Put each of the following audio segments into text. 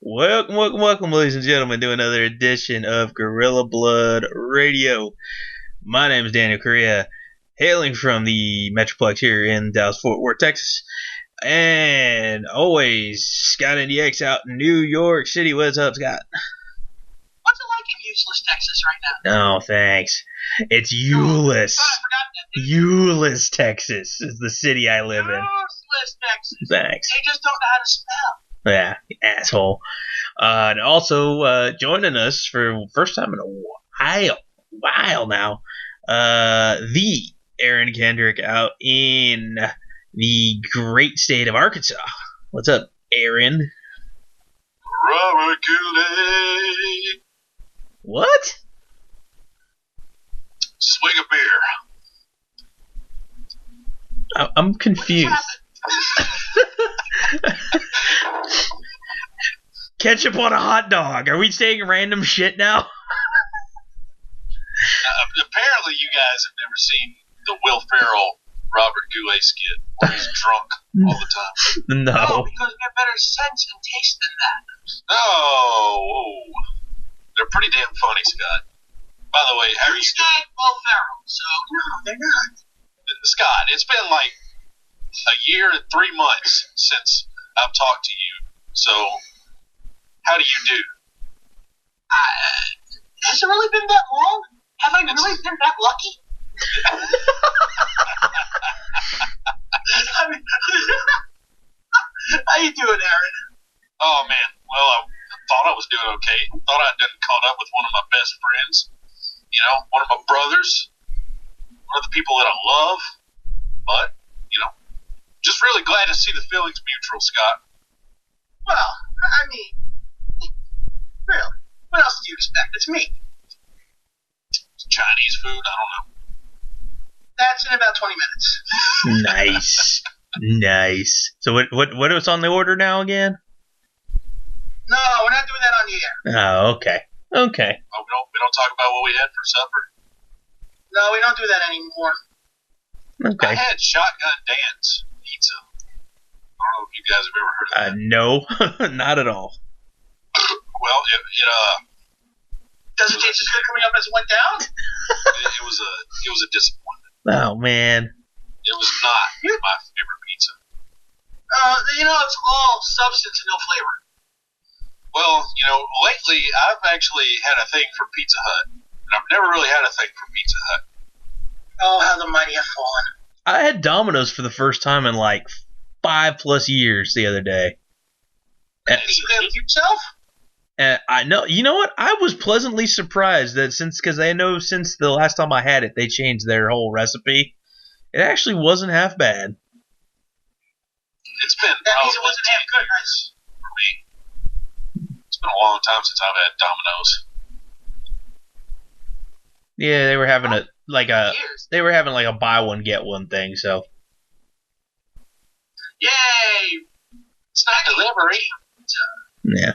Welcome, ladies and gentlemen, to another edition of Gorilla Blood Radio. My name is Daniel Correa, hailing from the Metroplex here in Dallas-Fort Worth, Texas. And always, Scott NDX out in New York City. What's up, Scott? What's it like in useless Texas right now? Oh, thanks. It's Euless. Euless, Texas is the city I live in. Useless Texas. Thanks. They just don't know how to spell. Yeah, asshole. And also joining us for first time in a while now, the Aaron Kendrick out in the great state of Arkansas. What's up, Aaron? Robert Goulet. What? Swig a beer. I'm confused. Ketchup on a hot dog. Are we saying random shit now? Apparently, you guys have never seen the Will Ferrell Robert Goulet skit where he's drunk all the time. No. No, because you get better sense and taste than that. No. They're pretty damn funny, Scott. By the way, how are you doing? Will Ferrell, so no, they're not. Scott, it's been like a year and 3 months since I've talked to you. So, how do you do? Has it really been that long? Have I really been that lucky? I mean, how you doing, Aaron? Oh, man. Well, I thought I was doing okay. Thought I'd been caught up with one of my best friends. You know, one of my brothers. One of the people that I love. But, you know, just really glad to see the feelings mutual, Scott. Well, I mean, really, what else do you expect? It's me. Chinese food, I don't know. That's in about 20 minutes. Nice. So what was on the order now again? No, we're not doing that on the air. Oh, okay. Oh, we don't talk about what we had for supper. No, we don't do that anymore. Okay. I had Shotgun Dan's pizza. I don't know if you guys have ever heard of that. No, not at all. Well, it Does it taste as good coming up as it went down? it was a disappointment. Oh man. It was not my favorite pizza. It's all substance and no flavor. Well, lately I've actually had a thing for Pizza Hut, and I've never really had a thing for Pizza Hut. Oh, how the mighty have fallen. I had Domino's for the first time in like 5+ years the other day. Did you live yourself? And I know, you know what? I was pleasantly surprised that because I know since the last time I had it, they changed their whole recipe. It actually wasn't half bad. It's been That means it wasn't half good, right? for me. It's been a long time since I've had Domino's. Yeah, they were having Years. a buy one get one thing. So Yay! It's not delivery. yeah.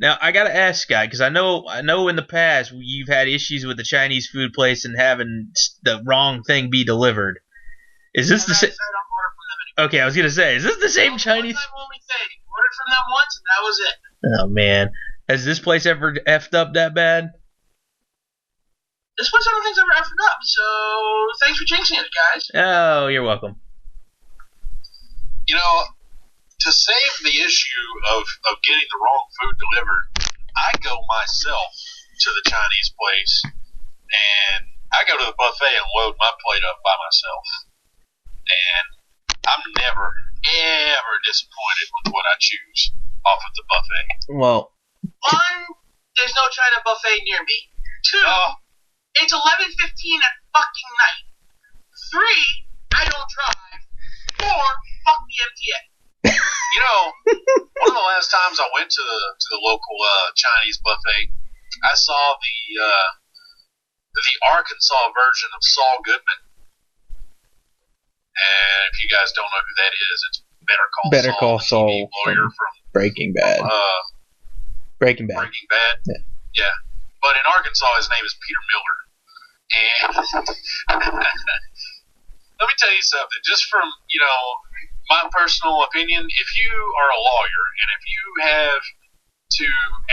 Now I gotta ask, Scott, because I know in the past you've had issues with the Chinese food place and having the wrong thing be delivered. Is this the same? Okay, I was gonna say, is this the same Chinese? Only thing. Ordered from them once, and that was it. Oh man, has this place ever effed up that bad? This place, I don't think's ever effed up. So thanks for jinxing it, guys. Oh, you're welcome. To save the issue of getting the wrong food delivered, I go myself to the Chinese place, and I go to the buffet and load my plate up by myself. And I'm never, ever disappointed with what I choose off of the buffet. Well, One, there's no China buffet near me. Two, it's 11:15 at fucking night. Three, I don't drive. Four, fuck the MTA. One of the last times I went to the local Chinese buffet, I saw the Arkansas version of Saul Goodman. And if you guys don't know who that is, it's Better Call Saul, TV lawyer from Breaking Bad. Breaking Bad. Breaking Bad. Yeah. But in Arkansas, his name is Peter Miller. And let me tell you something. Just from my personal opinion, if you are a lawyer and if you have to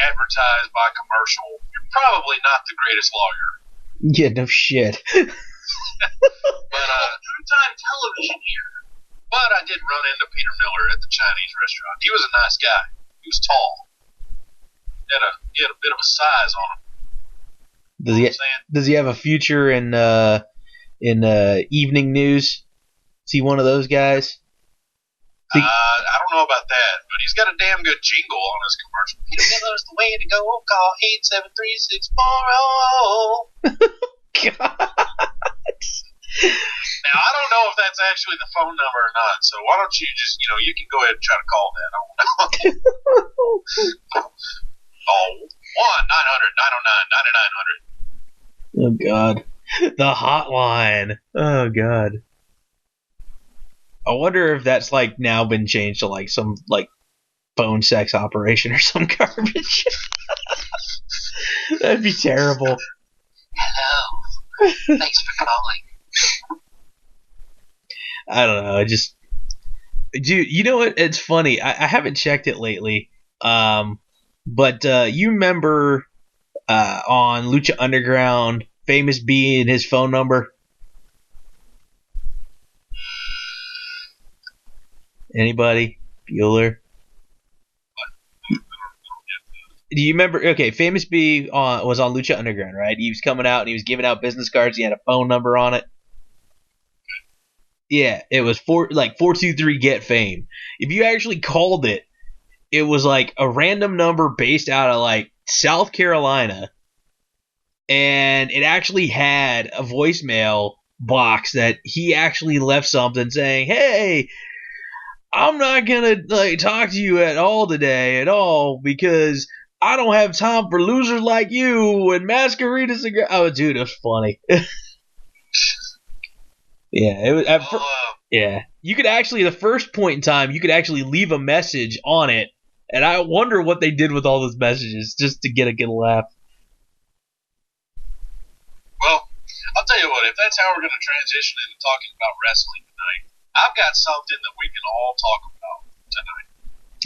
advertise by commercial, you're probably not the greatest lawyer. Yeah, no shit. But Time television here. But I did run into Peter Miller at the Chinese restaurant. He was a nice guy. He was tall. He had a bit of a size on him. Does he have a future in evening news? Is he one of those guys? I don't know about that, but he's got a damn good jingle on his commercial. Peter Miller's the way to go. Call 873-640. God. Now, I don't know if that's actually the phone number or not, so why don't you just, you can go ahead and try to call that. I don't know. Oh, 1-900-909-9900. Oh, God. The hotline. Oh, God. I wonder if that's, now been changed to, some, phone sex operation or some garbage. That'd be terrible. Hello. Thanks for calling. I don't know. Dude, you know what? It's funny. I haven't checked it lately. But you remember on Lucha Underground, Famous B and his phone number? Anybody? Bueller? Do you remember? Okay, Famous B was on Lucha Underground, right? He was coming out and he was giving out business cards. He had a phone number on it. Yeah, it was 423 get fame. If you actually called it, it was a random number based out of South Carolina, and it actually had a voicemail box that he actually left something saying, "Hey, I'm not gonna talk to you at all today at all because I don't have time for losers like you and masqueraders." Oh, dude, it was funny. Yeah, it was. Yeah, you could actually, the first point in time, you could actually leave a message on it, and I wonder what they did with all those messages just to get a good laugh. Well, I'll tell you what, if that's how we're going to transition into talking about wrestling tonight, I've got something that we can all talk about tonight.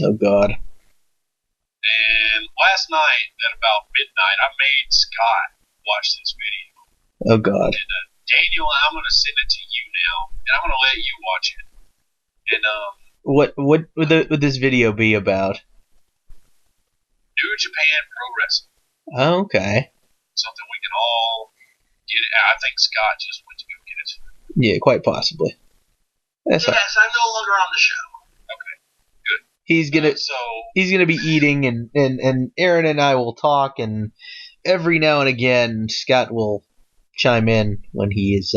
Oh, God. And last night at about midnight, I made Scott watch this video. Oh, God. And Daniel, I'm going to send it to you now, and I'm going to let you watch it. And what would this video be about? New Japan Pro Wrestling. Oh, okay. Something we can all get. I think Scott just went to go get it. Yeah, quite possibly. Yes, I'm no longer on the show. Okay, good. He's gonna be eating, and Aaron and I will talk, and every now and again Scott will chime in when he is.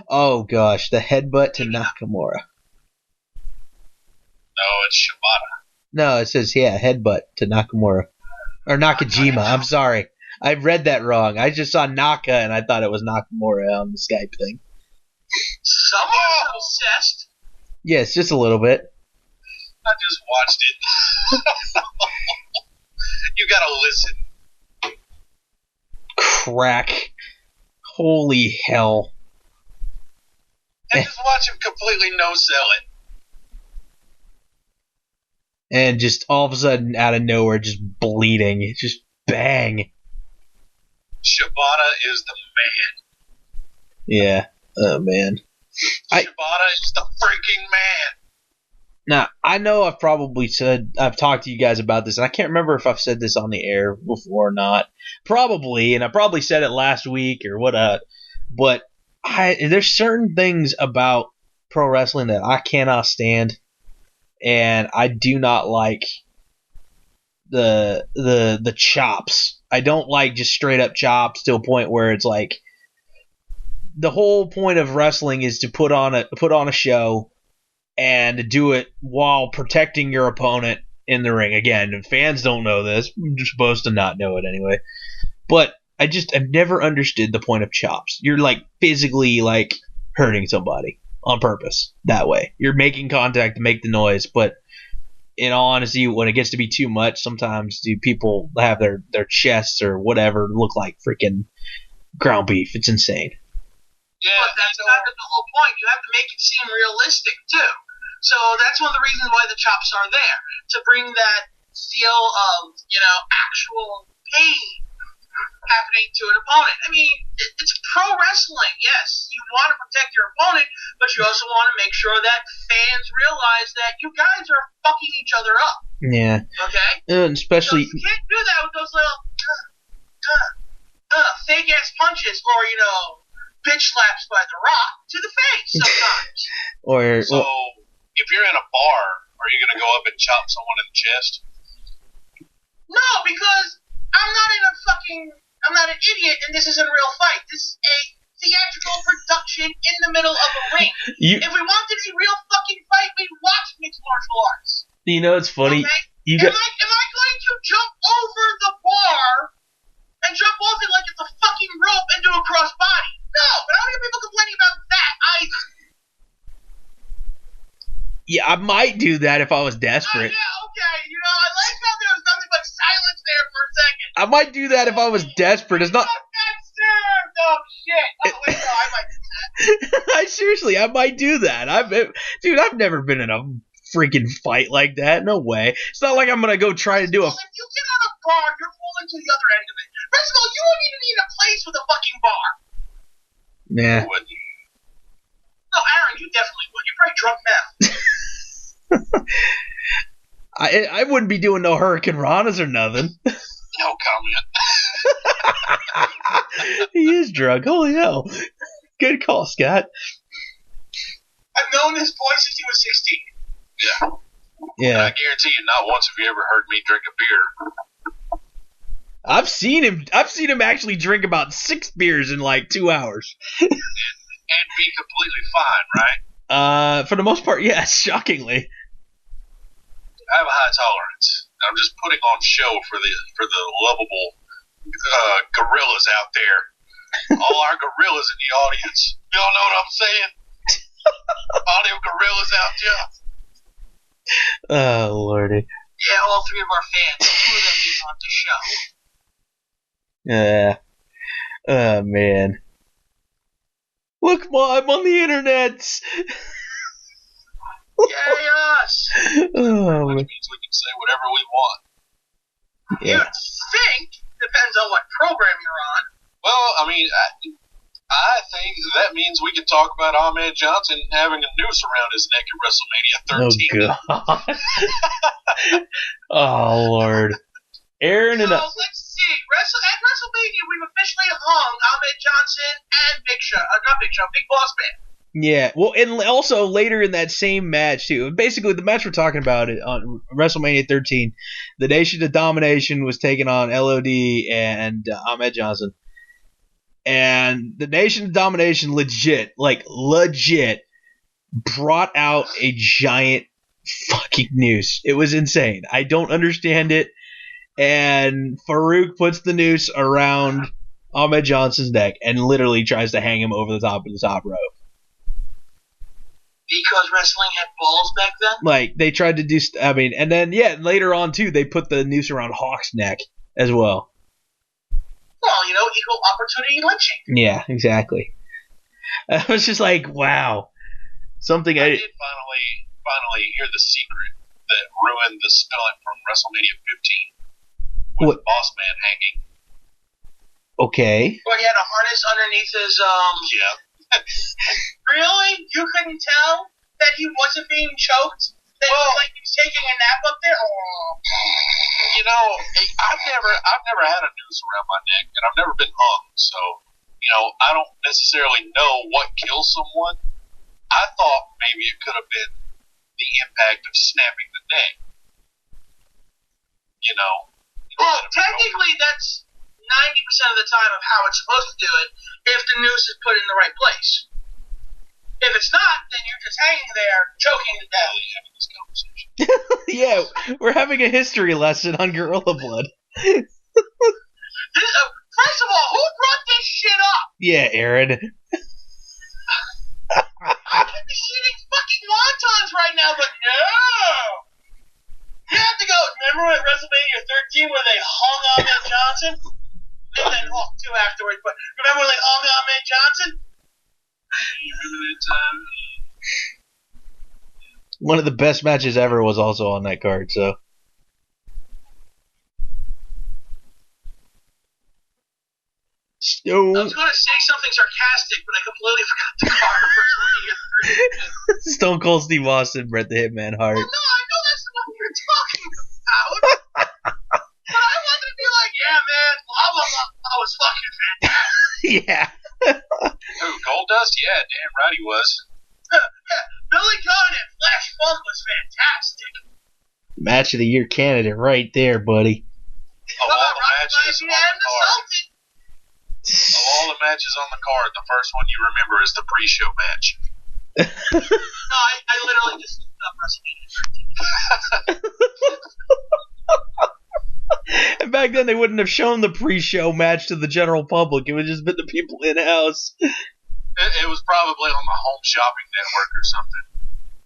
Oh gosh, the headbutt to Nakamura. No, it's Shibata. No, it says headbutt to Nakamura or Nakajima. I'm sorry, I read that wrong. I just saw Naka and I thought it was Nakamura on the Skype thing. Someone's obsessed. Yes, just a little bit. I just watched it. You gotta listen. Crack. Holy hell. And just watch him completely no-sell it. And just all of a sudden, out of nowhere, just bleeding. Just bang. Shibata is the man. Yeah. Oh, man. Shibata is the freaking man. Now, I know I've talked to you guys about this, and I can't remember if I've said this on the air before or not. Probably, and I probably said it last week or what. But there's certain things about pro wrestling that I cannot stand, and I do not like the chops. I don't like just straight up chops to a point where it's like the whole point of wrestling is to put on a show and to do it while protecting your opponent in the ring. Again, fans don't know this. You're supposed to not know it anyway. But I've never understood the point of chops. You're physically hurting somebody on purpose that way. You're making contact to make the noise, but in all honesty, when it gets to be too much, sometimes people have their chests or whatever look like freaking ground beef. It's insane. Yeah, but that's kind of the whole point. You have to make it seem realistic too. So that's one of the reasons why the chops are there, to bring that feel of, actual pain happening to an opponent. I mean, it's pro wrestling. Yes, you want to protect your opponent, but you also want to make sure that fans realize that you guys are fucking each other up. Yeah. Okay? And especially... So you can't do that with those little fake-ass punches or, bitch slaps by The Rock to the face sometimes. So, if you're in a bar, are you going to go up and chop someone in the chest? No, because I'm not an idiot, and this isn't a real fight. This is a theatrical production in the middle of a ring. If we wanted a real fucking fight, we'd watch mixed martial arts. It's funny. Okay? Am I going to jump over the bar and jump off it like it's a fucking rope and do a crossbody? No, but I don't hear people complaining about that either. Yeah, I might do that if I was desperate. Yeah, okay. I like how there was nothing but silence there for a second. I might do that if I was desperate. It's not... Oh, shit. Oh, wait, no, I might do that. I might do that. I've never been in a freaking fight like that. No way. It's not like I'm going to go try to do a... If you get on a bar, you're falling to the other end of it. First of all, you wouldn't even need a place with a fucking bar. Nah. No, Aaron, you definitely would. You're probably drunk now. I wouldn't be doing no Hurricane Ranas or nothing. No comment. He is drunk. Holy hell. Good call, Scott. I've known this boy since he was 16. Yeah. I guarantee you, not once have you ever heard me drink a beer. I've seen him actually drink about 6 beers in like 2 hours. And be completely fine, right? For the most part, yes, shockingly. I have a high tolerance. I'm just putting on show for the lovable gorillas out there. All our gorillas in the audience. Y'all know what I'm saying? All them gorillas out there. Oh, Lordy. Yeah, all 3 of our fans. 2 of them being on the show. Yeah. Oh, man. Look, Mom, I'm on the internet. Yes. Oh, which means we can say whatever we want. yeah. You'd think, depends on what program you're on. Well, I mean, I think that means we can talk about Ahmed Johnson having a noose around his neck at WrestleMania 13. Oh, God. Oh, Lord. Aaron and... So, let's see. At WrestleMania, we've officially hung Ahmed Johnson and Big Boss Man. Yeah, well, and also later in that same match, too. Basically, the match we're talking about on WrestleMania 13, the Nation of Domination was taking on LOD and Ahmed Johnson. And the Nation of Domination legit brought out a giant fucking noose. It was insane. I don't understand it. And Farouk puts the noose around Ahmed Johnson's neck and literally tries to hang him over the top of the top rope. Because wrestling had balls back then? Like, they tried to do... and then, yeah, later on, too, they put the noose around Hawk's neck as well. Well, equal opportunity lynching. Yeah, exactly. I was just like, wow. Something I did finally hear the secret that ruined the stunt from WrestleMania 15 with Boss Man hanging. Okay. Well, he had a harness underneath his, Yeah. Really? You couldn't tell that he wasn't being choked? That he was taking a nap up there? Oh. I've never had a noose around my neck, and I've never been hung, so, I don't necessarily know what kills someone. I thought maybe it could have been the impact of snapping the neck. Well, technically, that's 90% of the time of how it's supposed to do it if the noose is put in the right place. If it's not, then you're just hanging there, choking to death. Having this conversation. Yeah, we're having a history lesson on Gorilla Blood. First of all, who brought this shit up? Yeah, Aaron. I could be eating fucking wontons right now, but no! You have to go, remember at WrestleMania 13 where they hung Ahmed Johnson? And then Hawk 2 afterwards, but remember when they hung Ahmed Johnson? One of the best matches ever was also on that card, so. Stone. I was going to say something sarcastic, but I completely forgot the card for WrestleMania 3. Stone Cold Steve Austin, Bret the Hitman Hart. Well, no, I know that's the one you're talking about. But I wanted to be like, yeah, man, blah, blah, blah. That was fucking fantastic. Yeah. Who, Goldust? Yeah, damn right he was. Billy Gunn and Flash Funk was fantastic. Match of the Year candidate right there, buddy. Of all the matches on the card, Sultan. of all the matches on the card, the first one you remember is the pre-show match. No, I literally just looked up WrestleMania 13. And back then, they wouldn't have shown the pre-show match to the general public. It would just been the people in-house. It was probably on the Home Shopping Network or something.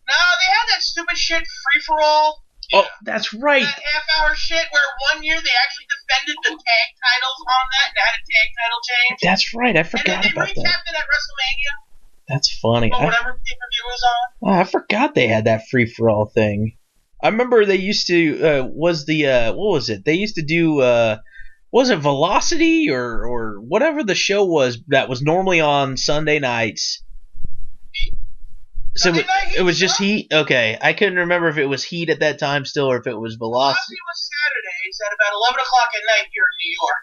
No, they had that stupid shit free-for-all. Yeah. Oh, that's right. That half-hour shit where 1 year they actually defended the tag titles on that and had a tag title change. That's right. I forgot about that. And then they recapped it at WrestleMania. That's funny. Or whatever pay-per-view was on. I forgot they had that free-for-all thing. I remember they used to, what was it? They used to do, was it Velocity or whatever the show was that was normally on Sunday nights? So it was just Heat? Okay. I couldn't remember if it was Heat at that time still or if it was Velocity. Velocity was Saturdays at about 11 o'clock at night here in New York.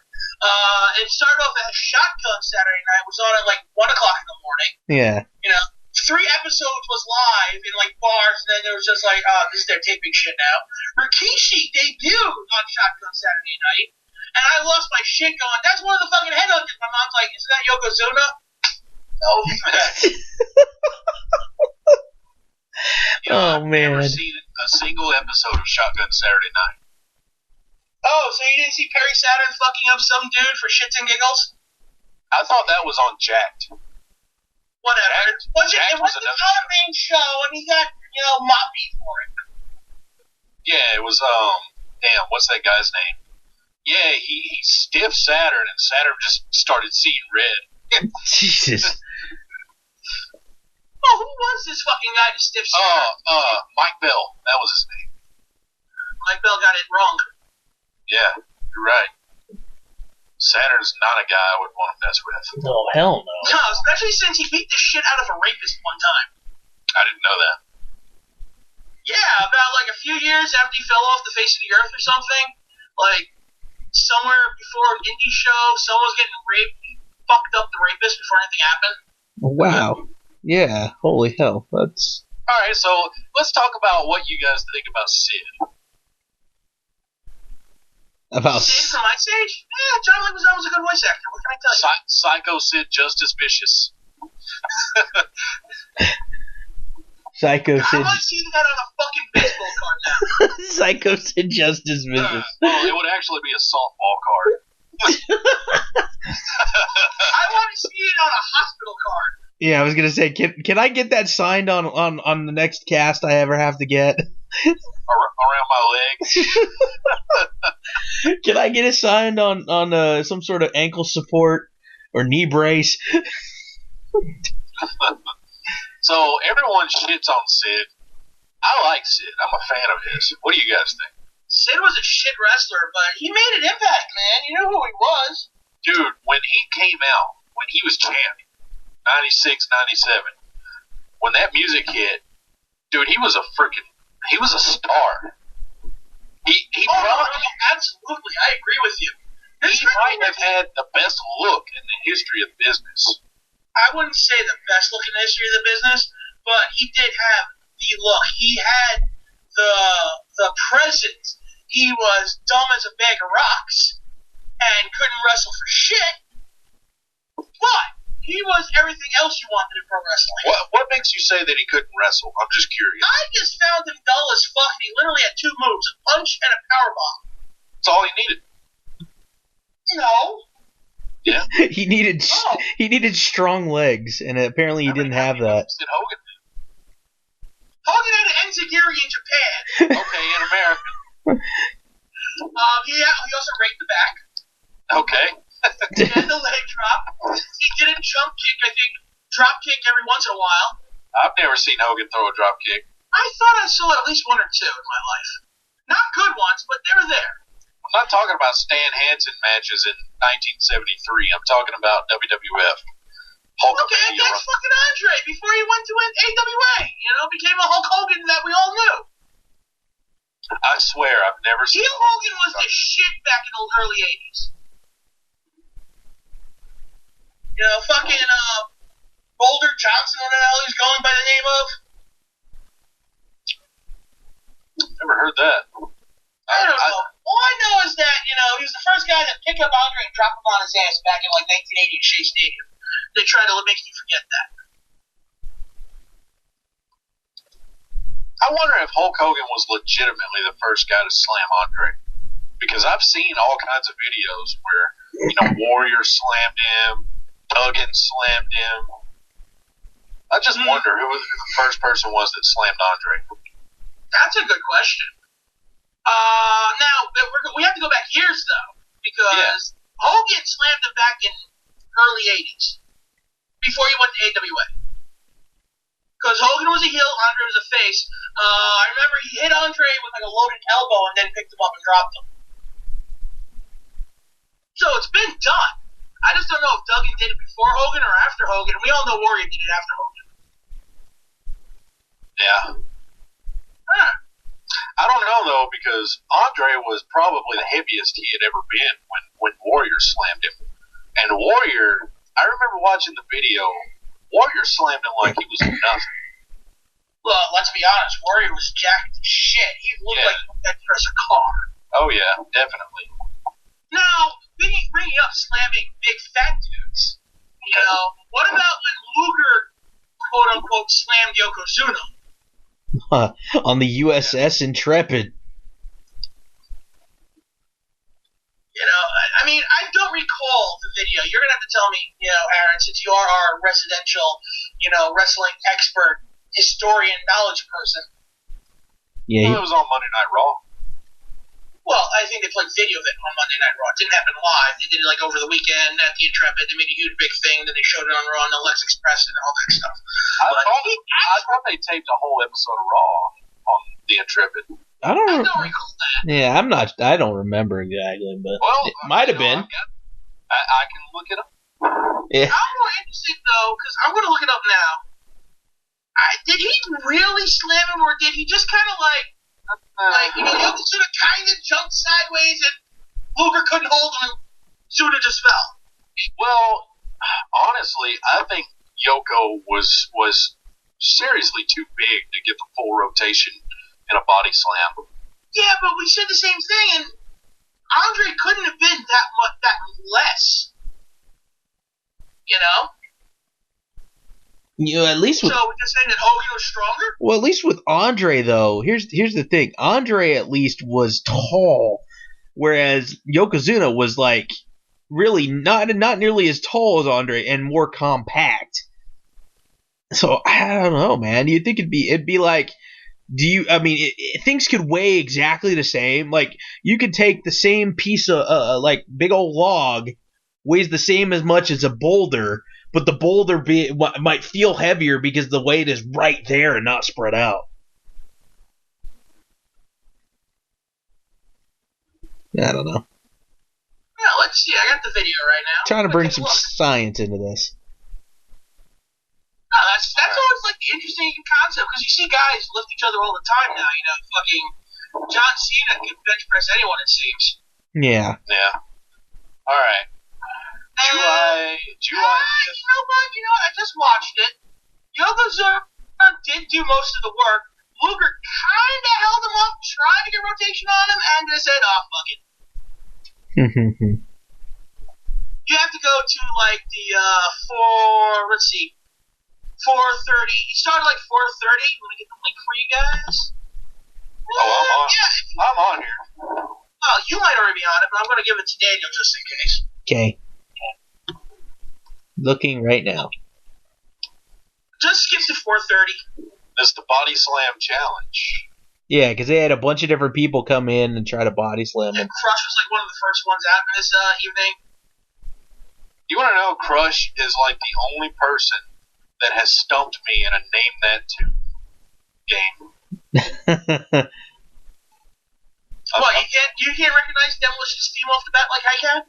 It started off as Shotgun Saturday night, was on at like 1 o'clock in the morning. Yeah. You know, 3 episodes was live in like bars, and then there was just like, this is their taping shit now. Rikishi debuted on Shotgun Saturday night, and I lost my shit going, that's one of the fucking headhunters. My mom's like, isn't that Yokozuna? No, Oh, man. I've never seen a single episode of Shotgun Saturday Night. Oh, so you didn't see Perry Saturn fucking up some dude for shits and giggles? I thought that was on Jacked. Whatever. Jacked It was the main show, and he got, moppy for it. Yeah, it was, damn, what's that guy's name? Yeah, he stiffed Saturn, and Saturn just started seeing red. Jesus. Oh, who was this fucking guy to stiff Saturn? Mike Bell. That was his name. Mike Bell got it wrong. Yeah, you're right. Saturn's not a guy I would want to mess with. No, hell no. No, especially since he beat the shit out of a rapist one time. I didn't know that. Yeah, about like a few years after he fell off the face of the earth or something. Like, somewhere before an indie show, someone was getting raped. He fucked up the rapist before anything happened. Wow. Yeah, holy hell. That's... Alright, so let's talk about what you guys think about Sid. About Sid from Ice Age? Yeah, John Leguizamo was a good voice actor. What can I tell you? Psycho Sid, just as vicious. Psycho I Sid. want to see that on a fucking baseball card now. Psycho Sid Justice Vicious. Well, it would actually be a softball card. I want to see it on a hospital card. Yeah, I was gonna say, can I get that signed on the next cast I ever have to get? Around my legs. Can I get it signed on some sort of ankle support or knee brace? So everyone shits on Sid. I like Sid. I'm a fan of his. What do you guys think? Sid was a shit wrestler, but he made an impact, man. You know who he was. Dude, when he came out, when he was champion, 96, 97, when that music hit, dude, he was a star. He probably, absolutely, I agree with you. He might have had the best look in the history of business. I wouldn't say the best look in the history of the business, but he did have the look. He had the presence. He was dumb as a bag of rocks and couldn't wrestle for shit, but he was everything else you wanted in pro wrestling. What makes you say that he couldn't wrestle? I'm just curious. I just found him dull as fuck. He literally had 2 moves, a punch and a powerbomb. That's all he needed. No. Yeah. He needed strong legs, and apparently he didn't have that. Did Hogan do? Hogan had an enziguri in Japan. Okay, in America. He also raked the back. Okay. And the leg drop. He did a jump kick, I think, drop kick every once in a while. I've never seen Hogan throw a drop kick. I thought I saw at least 1 or 2 in my life. Not good ones, but they were there. I'm not talking about Stan Hansen matches in 1973. I'm talking about WWF. Okay, against fucking Andre before he went to AWA. Became a Hulk Hogan that we all knew. I swear, I've never seen. Heel Hogan was the shit back in the early 80s. Fucking Boulder Johnson, what the hell he's going by the name of? Never heard that. I don't know. All I know is that, he was the first guy that picked up Andre and dropped him on his ass back in 1980 at Shea Stadium. They tried to make you forget that. I wonder if Hulk Hogan was legitimately the first guy to slam Andre. Because I've seen all kinds of videos where, Warrior slammed him, Duggan slammed him. I just wonder who the first person was that slammed Andre. That's a good question. Now, we have to go back years, though, because Hogan slammed him back in early 80s, before he went to AWA. Because Hogan was a heel, Andre was a face. I remember he hit Andre with a loaded elbow and then picked him up and dropped him. So it's been done. I just don't know if Duggan did it before Hogan or after Hogan. We all know Warrior did it after Hogan. Yeah. Huh. I don't know, though, because Andre was probably the heaviest he had ever been when Warrior slammed him. And Warrior, I remember watching the video, Warrior slammed him like he was nothing. Well, let's be honest, Warrior was jacked as shit. He looked like that dress a car. Oh, yeah, definitely. Now, bringing up slamming big fat dudes, what about when Luger, quote-unquote, slammed Yokozuna? On the USS Intrepid. I don't recall the video. You're going to have to tell me, Aaron, since you are our residential, wrestling expert, historian, knowledge person. Yeah. It was on Monday Night Raw. Well, I think they played video of it on Monday Night Raw. It didn't happen live. They did it over the weekend at the Intrepid. They made a huge big thing. Then they showed it on Raw and the Lex Express and all that stuff. I thought they taped a whole episode of Raw on the Intrepid. I don't recall that. Yeah, I don't remember exactly, but it might have been. I can look it up. Yeah. I'm more interested, though, because I'm going to look it up now. Did he really slam him, or did he just kind of Yokozuna kind of jumped sideways and Luger couldn't hold him and Suda just fell? Well, honestly, I think Yoko was seriously too big to get the full rotation in a body slam. Yeah, but we said the same thing, and Andre couldn't have been that less. At least with, so we're just saying that Hogan was stronger? Well, at least with Andre, though, here's the thing. Andre at least was tall, whereas Yokozuna was really not nearly as tall as Andre and more compact. So I don't know, man. Do you think it'd be like? Things could weigh exactly the same. You could take the same piece of big old log, weighs the same as much as a boulder. But the boulder might feel heavier because the weight is right there and not spread out. I don't know. Yeah, let's see. I got the video right now. Trying to bring some science into this. No, that's always the interesting concept, because you see guys lift each other all the time now. Fucking John Cena can bench press anyone, it seems. Yeah. Yeah. All right. You know what? I just watched it. Yokozuna did do most of the work. Luger kind of held him up, tried to get rotation on him, and just said, fuck it. You have to go to, the, 4:30. He started 4:30. Let me get the link for you guys. Oh, I'm on here. Well, you might already be on it, but I'm going to give it to Daniel just in case. Okay. Looking right now. Just skip to 4:30. It's the Body Slam Challenge. Yeah, because they had a bunch of different people come in and try to body slam him. And Crush was one of the first ones out in this evening. You want to know, Crush is the only person that has stumped me in a Name That Tune game. What, you can't recognize Demolition's theme off the bat like I can?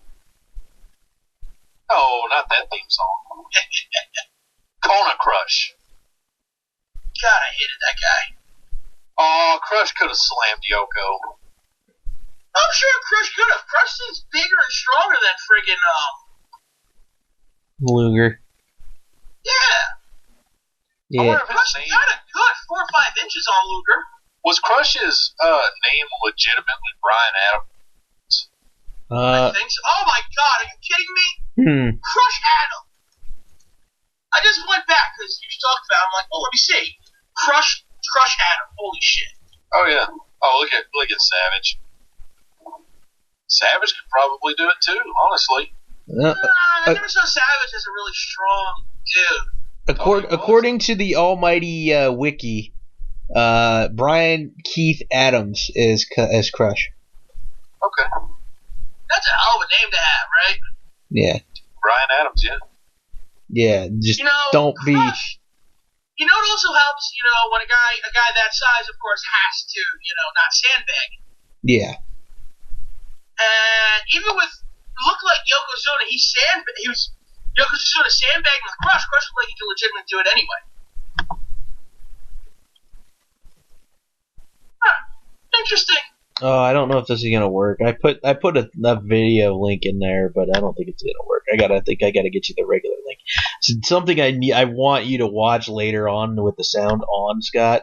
Oh, not that theme song. Kona Crush. God, I hated that guy. Oh, Crush could have slammed Yoko. I'm sure Crush could have. Crush seems bigger and stronger than friggin' Luger. Yeah. Yeah. Crush got a good 4 or 5 inches on Luger. Was Crush's name legitimately Brian Adams? I think so. Oh my God, are you kidding me? Crush Adam. I just went back because you talked about it. I'm like, oh, let me see. Crush Adam. Holy shit. Oh yeah. Oh, look at Savage. Savage could probably do it too, honestly. I never saw Savage as a really strong dude. According to the almighty wiki, Brian Keith Adams is Crush. Okay. That's a hell of a name to have, right? Yeah. Brian Adams, yeah. Yeah, just don't Crush, be. You know, it also helps, when a guy that size, of course, has to, not sandbag. Yeah. And even with, it looked like Yokozuna, Yokozuna sandbagging with Crush. Crush looked like he could legitimately do it anyway. Huh. Interesting. Oh, I don't know if this is gonna work. I put a video link in there, but I don't think it's gonna work. I think I gotta get you the regular link. It's something I want you to watch later on with the sound on, Scott.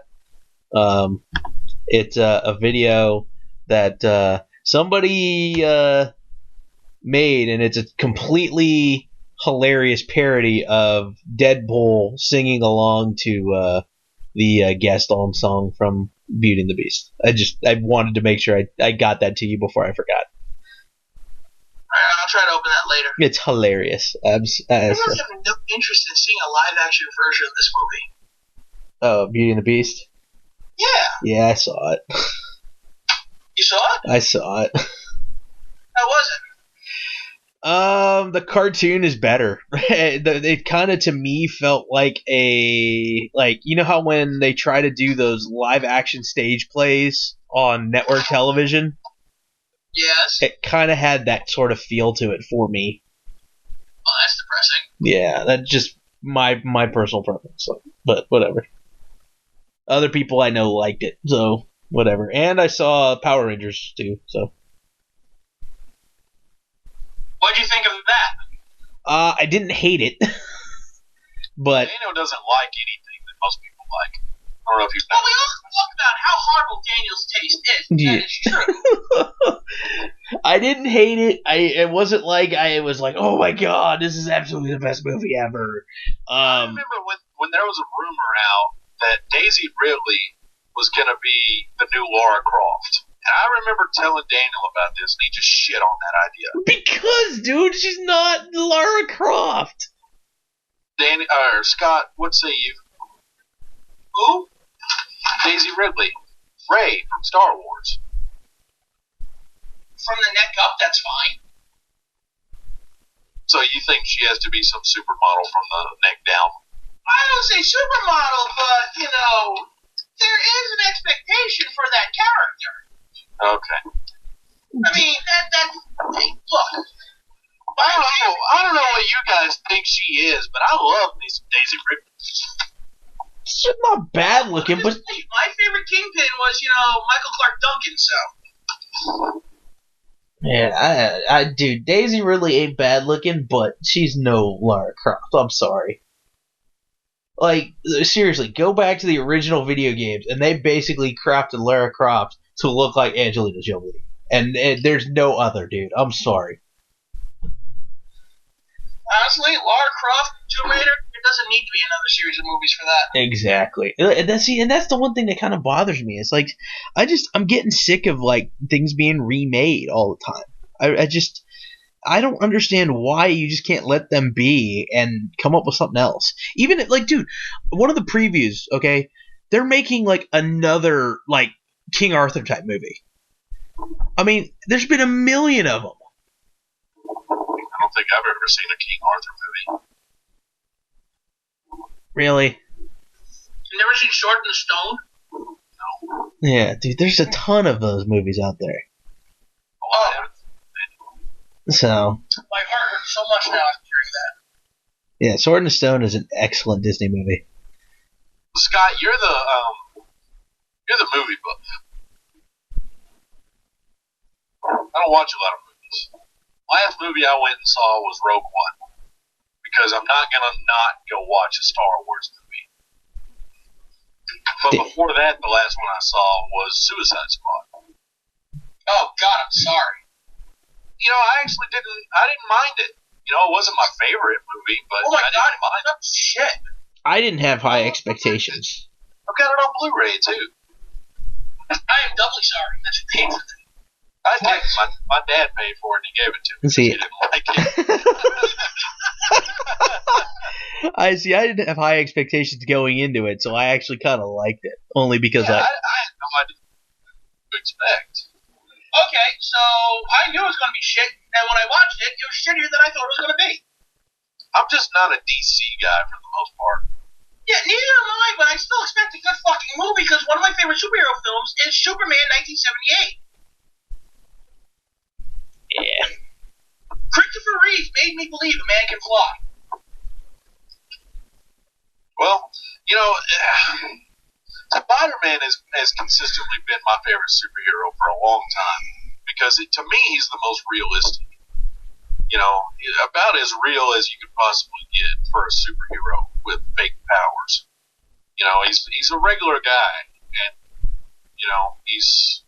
It's a video that somebody made, and it's a completely hilarious parody of Deadpool singing along to the Gaston song from Beauty and the Beast. I wanted to make sure I got that to you before I forgot. I'll try to open that later. It's hilarious. I really have no interest in seeing a live-action version of this movie. Oh, Beauty and the Beast? Yeah. Yeah, I saw it. You saw it? I saw it. How was it? The cartoon is better. It kind of, to me, felt like you know how when they try to do those live action stage plays on network television? Yes. It kind of had that sort of feel to it for me. Oh, that's depressing. Yeah, that's just my personal preference. So, but whatever. Other people I know liked it, so whatever. And I saw Power Rangers too, so. What'd you think of that? I didn't hate it, but Daniel doesn't like anything that most people like. I don't know if you've Well, we all talk about how horrible Daniel's taste is. That is true. I didn't hate it. It wasn't like I was like, oh my god, this is absolutely the best movie ever. I remember when there was a rumor out that Daisy Ridley was going to be the new Lara Croft. And I remember telling Daniel about this, and he just shit on that idea. Because, dude, she's not Lara Croft. Scott, what say you? Who? Daisy Ridley. Rey from Star Wars. From the neck up, that's fine. So you think she has to be some supermodel from the neck down? I don't say supermodel, but, there is an expectation for that character. Okay. I mean, look. I don't know what you guys think she is, but I love Daisy Ridley. She's not bad looking, but My favorite Kingpin was, Michael Clark Duncan, so. Yeah, dude, Daisy Ridley ain't bad looking, but she's no Lara Croft. I'm sorry. Like, seriously, go back to the original video games, and they basically crafted Lara Croft to look like Angelina Jolie. And there's no other, dude. I'm sorry. Honestly, Lara Croft, Tomb Raider, there doesn't need to be another series of movies for that. Exactly. And that's the one thing that kind of bothers me. It's like, I'm getting sick of, like, things being remade all the time. I don't understand why you just can't let them be and come up with something else. Even, like, dude, one of the previews, okay, they're making, like, another, like, King Arthur type movie. I mean, there's been a million of them. I don't think I've ever seen a King Arthur movie. Really? You never seen Sword in the Stone? No. Yeah, dude, there's a ton of those movies out there. So. My heart hurts so much now after hearing that. Yeah, Sword in the Stone is an excellent Disney movie. Scott, you're the movie buff. I don't watch a lot of movies. Last movie I went and saw was Rogue One, because I'm not gonna not go watch a Star Wars movie. But before that, the last one I saw was Suicide Squad. Oh God, I'm sorry. I actually didn't mind it. It wasn't my favorite movie, but oh my I God, didn't mind it. Shit. I didn't have high expectations. I've got it on Blu-ray too. I am doubly sorry that you paid for that. I did. My dad paid for it and he gave it to me. See, he didn't like it. I didn't have high expectations going into it, so I actually kind of liked it. Only because I had no idea what to expect. Okay, so I knew it was going to be shit, and when I watched it, it was shittier than I thought it was going to be. I'm just not a DC guy for the most part. Yeah, neither am I, but I still expect a good fucking movie because one of my favorite superhero films is Superman 1978. Yeah. Christopher Reeve made me believe a man can fly. Well, Spider-Man has consistently been my favorite superhero for a long time because to me he's the most realistic. About as real as you could possibly get for a superhero with fake powers. He's a regular guy, and he's.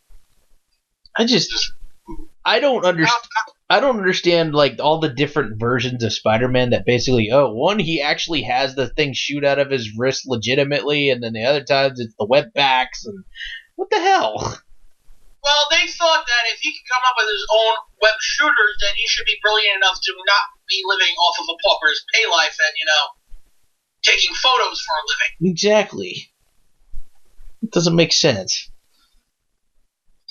I don't understand. I don't understand like all the different versions of Spider-Man that basically, one he actually has the thing shoot out of his wrist legitimately, and then the other times it's the web backs and what the hell? Well, they thought that if he could come up with his own web shooters, then he should be brilliant enough to not be living off of a pauper's pay life and, taking photos for a living. Exactly. It doesn't make sense.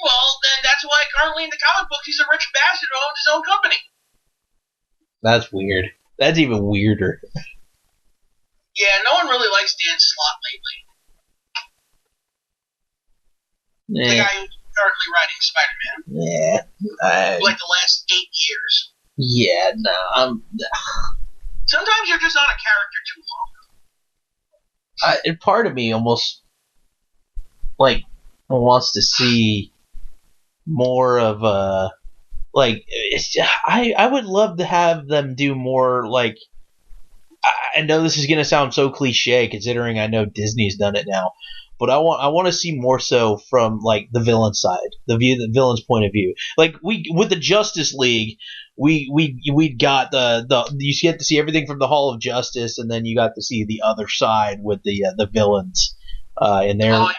Well, then that's why currently in the comic books he's a rich bastard who owns his own company. That's weird. That's even weirder. Yeah, no one really likes Dan Slott lately. The guy who's currently writing Spider-Man. Yeah. Like the last 8 years. Yeah, no. Sometimes you're just on a character too long. Part of me almost wants to see more of I would love to have them do more I know this is gonna sound so cliche considering I know Disney's done it now, but I want to see more so from the villain side, the villain's point of view. Like with the Justice League, we got you get to see everything from the Hall of Justice, and then you got to see the other side with the villains in there. Meanwhile, at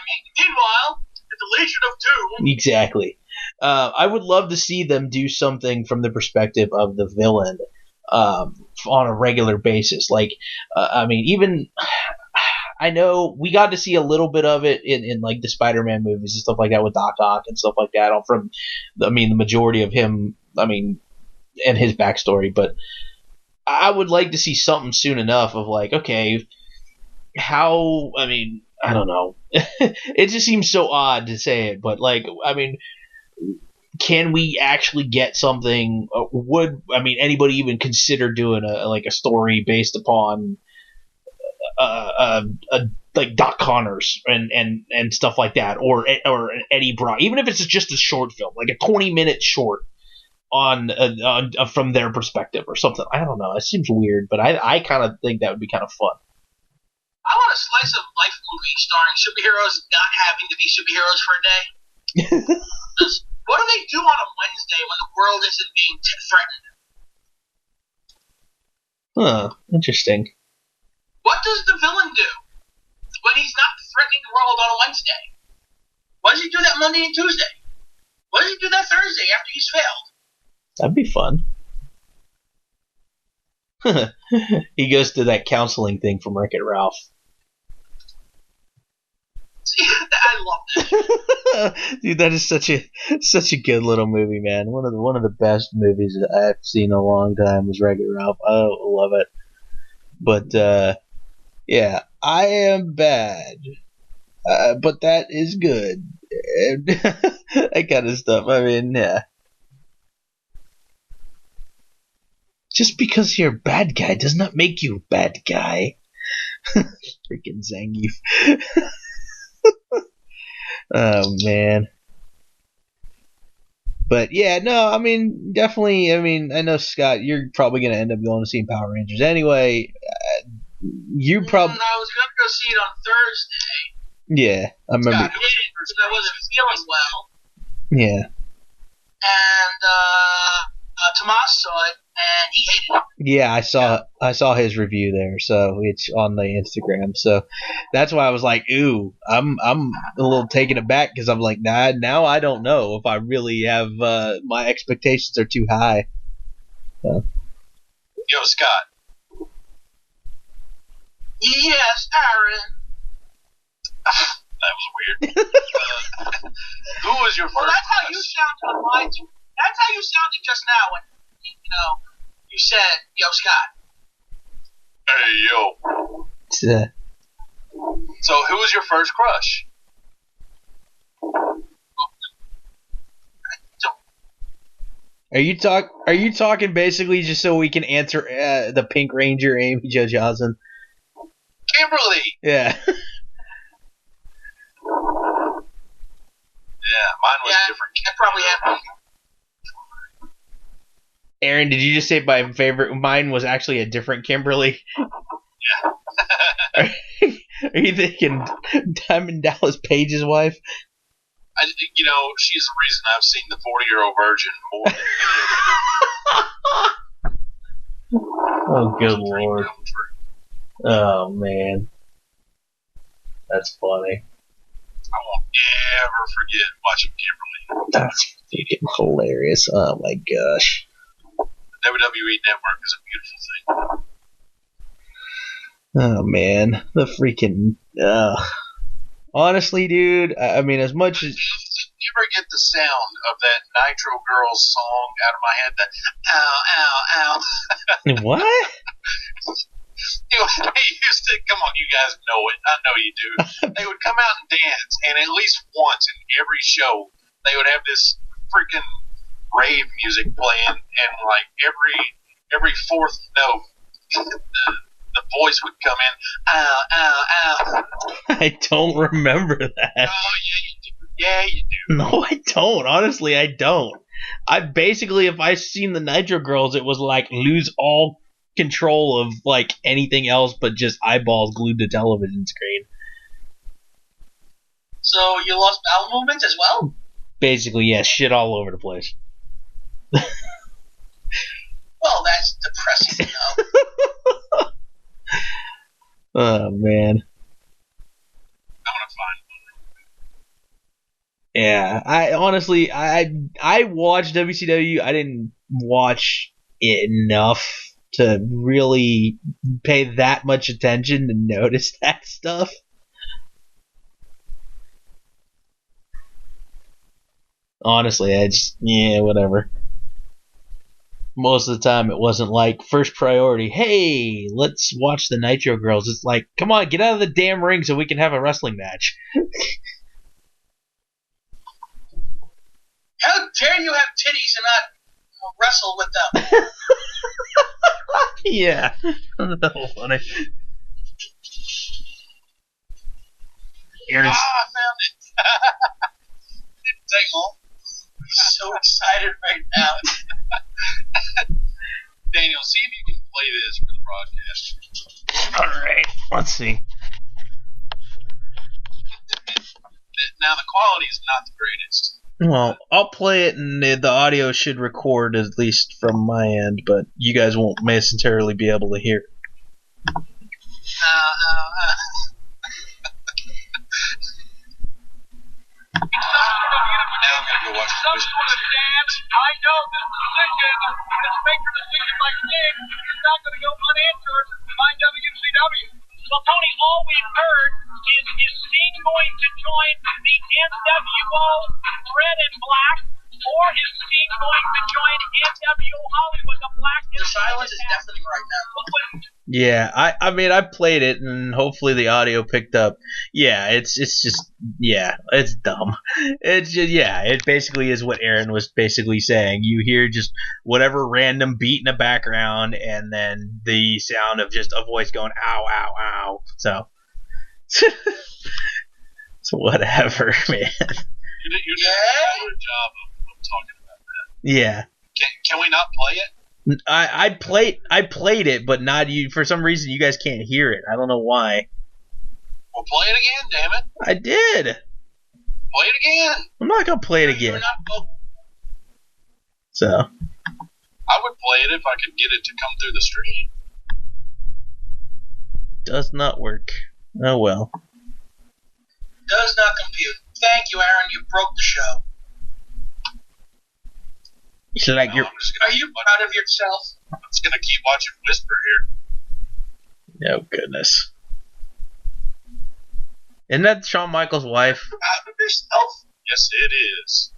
the Legion of Doom. Exactly. I would love to see them do something from the perspective of the villain on a regular basis. Even I know we got to see a little bit of it in the Spider-Man movies and stuff like that with Doc Ock and stuff like that. The majority of him, and his backstory. But I would like to see something soon enough of okay, how, I don't know. It just seems so odd to say it, but can we actually get something? Would anybody even consider doing a story based upon Doc Connors and stuff like that, or Eddie Brock, even if it's just a short film, like a 20-minute short on from their perspective or something? I don't know. It seems weird, but I kind of think that would be kind of fun. I want a slice of life movie starring superheroes not having to be superheroes for a day. What do they do on a Wednesday when the world isn't being threatened? Interesting. What does the villain do when he's not threatening the world on a Wednesday? Why does he do that Monday and Tuesday? Why does he do that Thursday after he's failed? That'd be fun. He goes to that counseling thing from Wreck-It Ralph. See, I love that. Dude, that is such a good little movie, man. One of the best movies that I've seen in a long time is Wreck-It Ralph. I love it. But yeah, I am bad, but that is good. That kind of stuff. Yeah. Just because you're a bad guy does not make you a bad guy. Freaking Zangief. Oh, man. But, yeah, no, I mean, definitely, I mean, I know, Scott, you're probably going to end up going to see Power Rangers anyway. You probably... I was going to go see it on Thursday. Yeah, I remember. I did because I wasn't feeling well. Yeah. And Tomas saw it, and he hated it. Yeah, I saw his review there, so it's on the Instagram. So that's why I was like, "Ooh, I'm a little taken aback," because I'm like, nah, now I don't know if I really have my expectations are too high. So. Yo, Scott. Yes, Aaron. That was weird. Who was your first? Well, that's how you sounded on my. That's how you sounded just now when you said, "Yo, Scott." Hey, yo. So, who was your first crush? Are you talking basically just so we can answer the Pink Ranger, Amy Jo Johnson? Kimberly. Yeah. Yeah, mine was different. That probably happened. Aaron, did you just say my favorite? Mine was actually a different Kimberly. Yeah. Are you thinking Diamond Dallas Page's wife? She's the reason I've seen the 40-Year-Old Virgin more than any other. Oh, good Lord. Oh, man. That's funny. I won't ever forget watching Kimberly. That's freaking hilarious. Oh, my gosh. The WWE Network is a beautiful thing. Oh, man. The freaking... honestly, dude, I mean, as much as... Did you ever get the sound of that Nitro Girls song out of my head? That ow, ow, ow. What? They used to, come on, you guys know it. I know you do. They would come out and dance, and at least once in every show, they would have this freaking rave music playing, and like every fourth note, the voice would come in, ow, ow, ow. I don't remember that. Oh, yeah, you do. No, I don't. Honestly, I don't. I basically, if I seen the Nitro Girls, it was like lose all control of like anything else but just eyeballs glued to television screen. So you lost bowel movements as well? Basically, yeah, shit all over the place. Well, that's depressing to know. Oh, man. I'm gonna find one. Yeah, I honestly, I watched WCW. I didn't watch it enough to really pay that much attention to notice that stuff. Honestly, whatever. Most of the time, it wasn't like first priority. Hey, let's watch the Nitro Girls. It's like, come on, get out of the damn ring so we can have a wrestling match. How dare you have titties and not wrestle with them? Yeah, that's funny. Aaron's... I found it. Didn't take long. I'm so excited right now. Daniel, see if you can play this for the broadcast. Alright, let's see. Now, the quality is not the greatest. Well, I'll play it and the audio should record at least from my end, but you guys won't necessarily be able to hear it. Now I'm going to go watch the Wizards. I know this major decision by Sting is not going to go unanswered by WCW. Well, Tony, all we've heard is Sting going to join the NWO Red and Black, or is Sting going to join NWO Hollywood, the Black? The silence is deafening right now. Yeah, I mean, I played it, and hopefully the audio picked up. Yeah, it's just, yeah, it's dumb. It's just, yeah, it basically is what Aaron was basically saying. You hear just whatever random beat in the background, and then the sound of just a voice going, ow, ow, ow. So, so whatever, man. You did a good job of talking about that. Yeah. Can we not play it? I played it, but not you. For some reason, you guys can't hear it. I don't know why. Well, play it again, damn it. I did. Play it again. I'm not gonna play it again. So. I would play it if I could get it to come through the stream. Does not work. Oh well. Does not compute. Thank you, Aaron. You broke the show. It's like you're. Are you proud of yourself? I'm just gonna keep watching Whisper here. Oh goodness. Isn't that Shawn Michaels' wife? Proud of yourself? Yes, it is.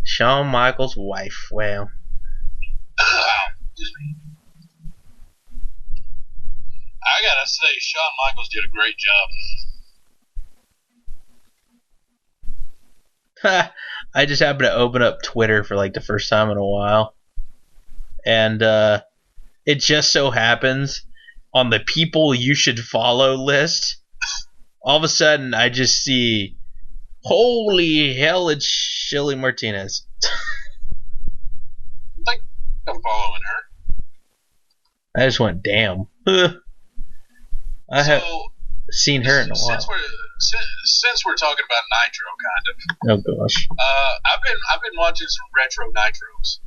Shawn Michaels' wife. Wow. Excuse me. I gotta say, Shawn Michaels did a great job. I just happened to open up Twitter for like the first time in a while. And it just so happens on the people you should follow list, all of a sudden I just see, holy hell, it's Shelly Martinez. I think I'm following her. I just went, damn. I have seen her in a while. Since we're talking about Nitro, kind of. Oh gosh. I've been watching some retro Nitros.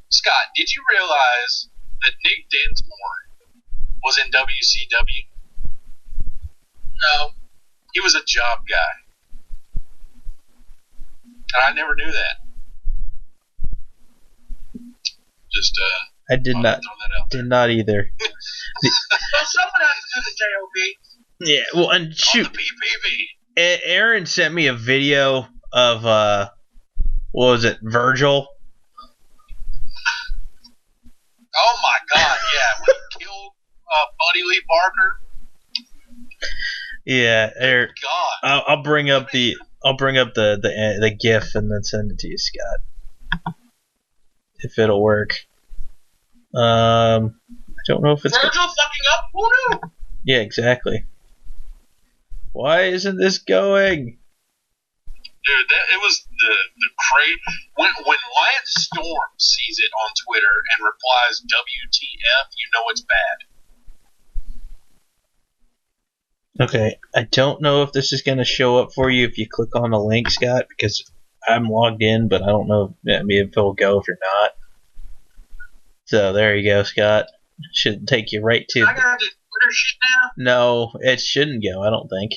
Scott, did you realize that Nick Dinsmore was in WCW? No. He was a job guy. And I never knew that. Just I did not either. Well, someone has to do the JOB. Yeah, well, and shoot, on the PPV. Aaron sent me a video of what was it, Virgil? Oh my God! Yeah, when he killed Buddy Lee Parker. Yeah, Aaron. God. I'll bring up the GIF and then send it to you, Scott, if it'll work. I don't know if it's Virgil fucking up. Who knew? Yeah, exactly. Why isn't this going? Dude, it was the crazy. When Lance Storm sees it on Twitter and replies WTF, you know it's bad. Okay, I don't know if this is going to show up for you if you click on the link, Scott, because I'm logged in, but I don't know if it'll go if you're not. So there you go, Scott. Should take you right to. I gotta do Twitter shit now? No, it shouldn't go, I don't think.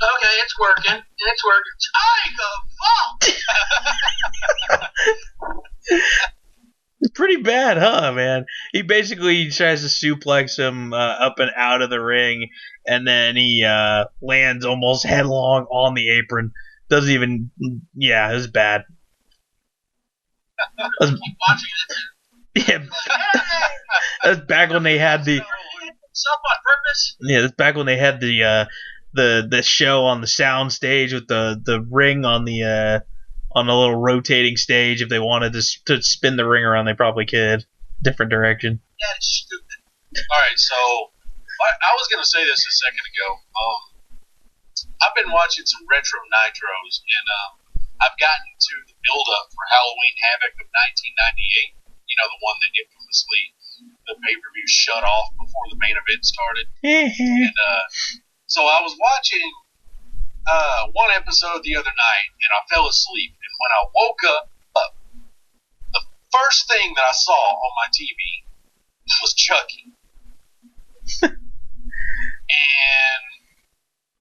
Okay, it's working. It's working. Tiger Pretty bad, huh, man? He basically tries to suplex him up and out of the ring, and then he lands almost headlong on the apron. Doesn't even. Yeah, it was bad. Keep watching it. Yeah, that's back when they had the. Self on purpose. Yeah, that's back when they had the show on the sound stage with the ring on the little rotating stage. If they wanted to spin the ring around, they probably could. Different direction. Yeah, it's stupid. All right, so I was gonna say this a second ago. I've been watching some retro Nitros, and I've gotten to the build-up for Halloween Havoc of 1998. You know, the one that infamously the pay-per-view shut off before the main event started. And so I was watching one episode the other night, and I fell asleep. And when I woke up, the first thing that I saw on my TV was Chucky. And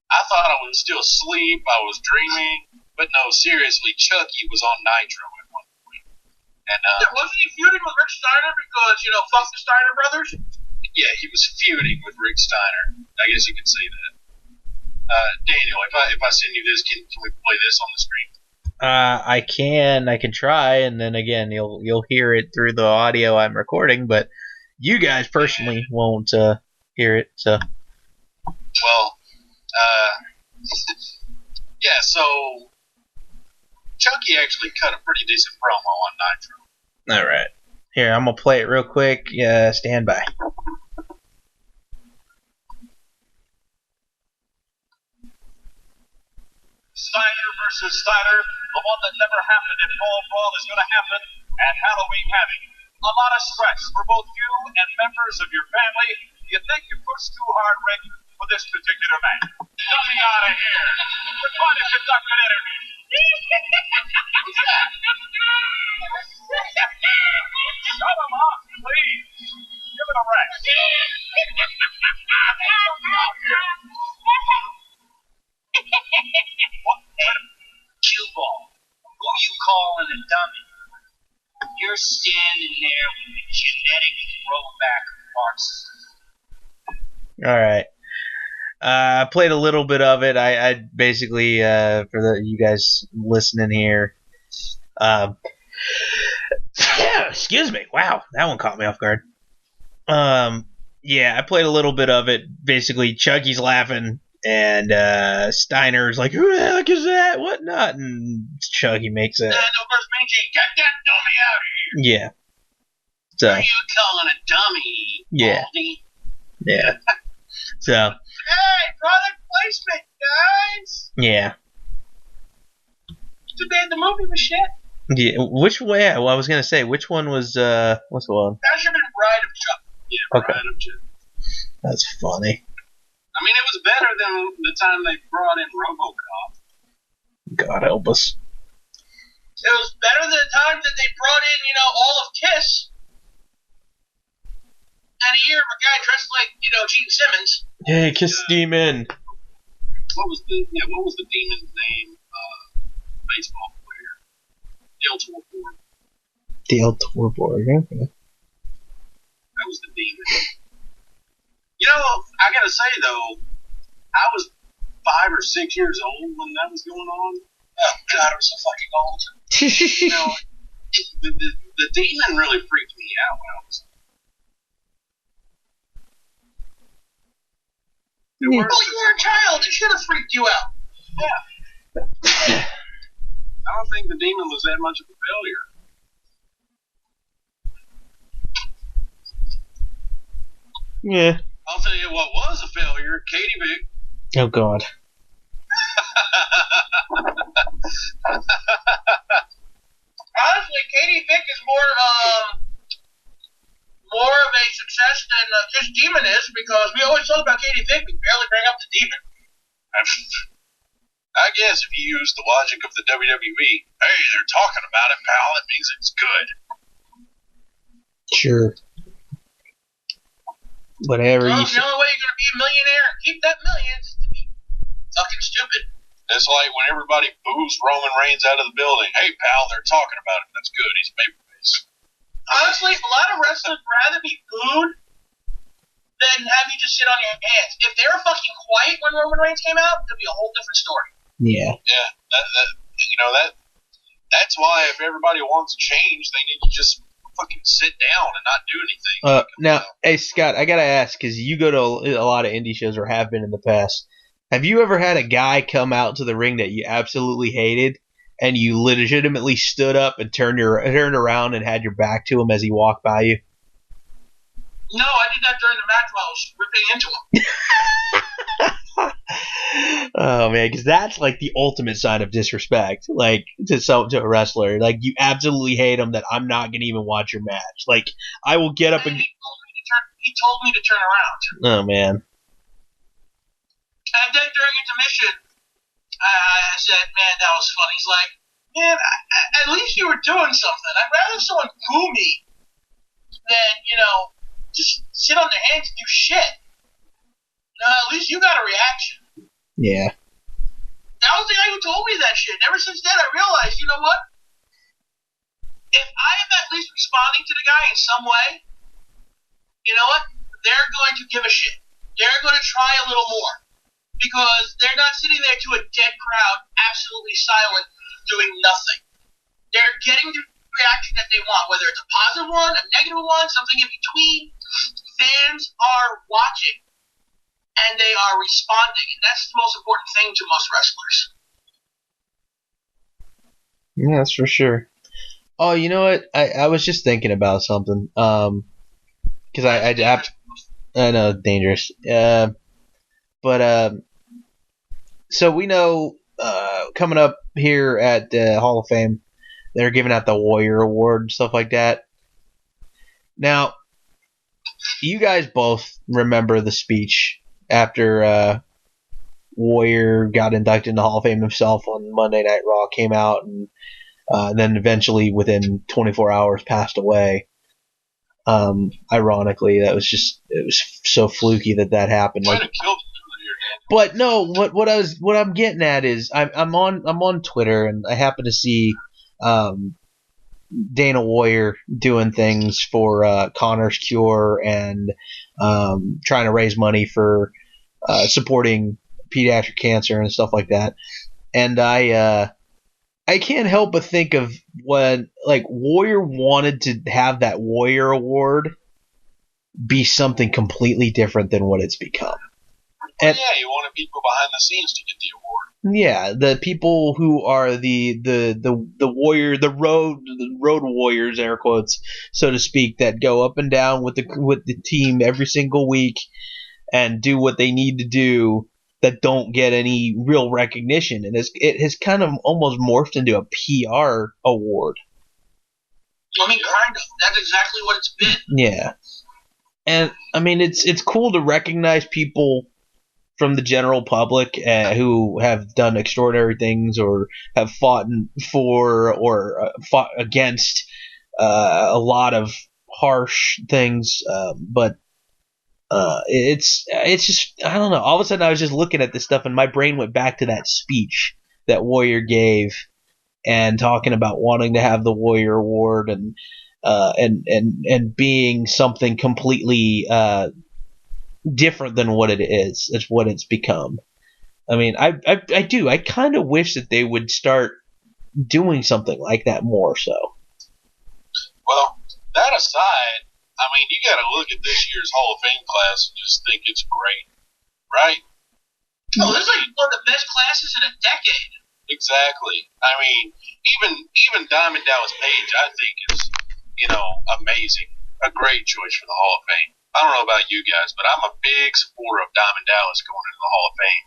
I thought I was still asleep. I was dreaming. But no, seriously, Chucky was on Nitro at one point. And wasn't he feuding with Rick Steiner because, fuck the Steiner brothers? Yeah, he was feuding with Rick Steiner. I guess you could say that. Daniel, if I send you this, can we play this on the screen? I can try, and then again, you'll hear it through the audio I'm recording, but you guys personally won't hear it. So, Well, yeah. So Chucky actually cut a pretty decent promo on Nitro. all right, here I'm gonna play it real quick. Stand by. Steiner versus Steiner, the one that never happened in Fall Brawl is going to happen at Halloween Havoc. A lot of stress for both you and members of your family. Do you think you pushed too hard, Rick, for this particular match? Coming out of here, we're trying to conduct an interview. Who's that? Shut him up, please. Give it a rest. What? Cue ball. Who you calling a dummy? You're standing there with a genetic throwback Marxist. All right. I played a little bit of it. I basically for you guys listening here. Excuse me. Wow, that one caught me off guard. Yeah, I played a little bit of it. Basically, Chucky's laughing, and Steiner's like, "Who the heck is that? What not?" And Chucky makes it. No, first Mingy, get that dummy out of here. Yeah. So. Who are you calling a dummy? Yeah. Baldy? Yeah. So. Hey, product placement, guys. Yeah. Too bad the movie was shit. Yeah. Which way? Well, I was gonna say, which one was what's the one? That should have been Bride of Chuck. Yeah, Okay. Bride of Chuck. That's funny. I mean, it was better than the time they brought in RoboCop. God help us. It was better than the time that they brought in, all of Kiss. And a year of a guy dressed like, Gene Simmons. Hey, Kiss Demon. What was the demon's name? Baseball player. Dale Torborg. Dale Torborg. Okay. That was the demon. I gotta say though, I was 5 or 6 years old when that was going on. Oh God, I was so fucking old. The demon really freaked me out when I was. Well, you were a child. It should have freaked you out. Yeah. I don't think the demon was that much of a failure. Yeah. I'll tell you what was a failure, Katie Vick. Oh God. Honestly, Katie Vick is more of a success than Kiss Demon is, because we always talk about Katie Vick, we barely bring up the Demon. I guess if you use the logic of the WWE, hey, they're talking about it, pal, it means it's good. Sure. Whatever Well, you the only way you're going to be a millionaire and keep that million is to be fucking stupid. It's like when everybody boos Roman Reigns out of the building. Hey, pal, they're talking about it. That's good. He's babyface. Honestly, a lot of wrestlers would rather be booed than have you just sit on your hands. If they were fucking quiet when Roman Reigns came out, it'd be a whole different story. Yeah. Yeah, that's why if everybody wants change, they need to just fucking sit down and not do anything. Now, hey Scott, I gotta ask, because you go to a lot of indie shows or have been in the past. Have you ever had a guy come out to the ring that you absolutely hated, and you legitimately stood up and turned around and had your back to him as he walked by you? No, I did that during the match while I was ripping into him. Oh man, because that's like the ultimate sign of disrespect, like to a wrestler. Like, you absolutely hate him that I'm not gonna even watch your match. Like, I will get up and he told me to turn around. oh man. And then during intermission, I said, "Man, that was fun." He's like, "Man, at least you were doing something. I'd rather someone boo me than just sit on their hands and do shit. At least you got a reaction." Yeah. That was the guy who told me that shit. And ever since then, I realized, you know what? If I am at least responding to the guy in some way, you know what? They're going to give a shit. They're going to try a little more. Because they're not sitting there to a dead crowd, absolutely silent, doing nothing. They're getting the reaction that they want, whether it's a positive one, a negative one, something in between. Fans are watching, and they are responding, and that's the most important thing to most wrestlers. Yeah, that's for sure. Oh, you know what? I was just thinking about something. Because I know, dangerous. So we know coming up here at the Hall of Fame, they're giving out the Warrior Award and stuff like that. Now, you guys both remember the speech after Warrior got inducted in the Hall of Fame himself on Monday Night Raw, came out, and then eventually within 24 hours passed away. Ironically, it was so fluky that happened. Might have killed him. But no, what I'm getting at is I'm on Twitter, and I happen to see Dana Warrior doing things for Connor's Cure and trying to raise money for supporting pediatric cancer and stuff like that. And I can't help but think of when Warrior wanted to have that Warrior Award be something completely different than what it's become. And, yeah, you wanted people behind the scenes to get the award. Yeah, the people who are the warrior, the road warriors, air quotes, so to speak, that go up and down with the team every single week and do what they need to do, that don't get any real recognition, and it has kind of almost morphed into a PR award. I mean, kind of. That's exactly what it's been. Yeah, and I mean it's cool to recognize people from the general public who have done extraordinary things or have fought for or fought against a lot of harsh things, but it's just, I don't know. All of a sudden, I was just looking at this stuff, and my brain went back to that speech that Warrior gave, and talking about wanting to have the Warrior Award and being something completely different than what it is. It's what it's become. I mean, I kind of wish that they would start doing something like that more so. Well, that aside, I mean, you got to look at this year's Hall of Fame class and just think it's great, right? Oh, this is like one of the best classes in a decade. Exactly. I mean, even Diamond Dallas Page, I think, is, amazing. A great choice for the Hall of Fame. I don't know about you guys, but I'm a big supporter of Diamond Dallas going into the Hall of Fame.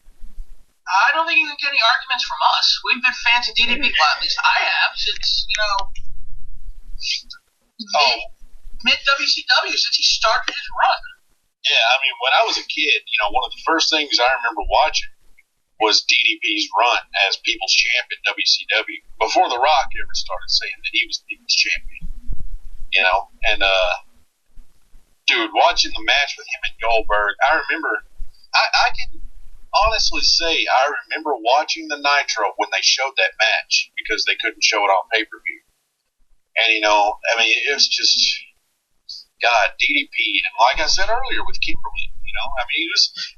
I don't think you can get any arguments from us. We've been fans of DDP, well, at least I have, since, mid-WCW, since he started his run. Yeah, I mean, when I was a kid, one of the first things I remember watching was DDP's run as People's Champion WCW, before The Rock ever started saying that he was People's Champion. And dude, watching the match with him and Goldberg, I remember, I can honestly say I remember watching the Nitro when they showed that match because they couldn't show it on pay-per-view. And, I mean, it was just, God, DDP, and like I said earlier with Kimberly, I mean,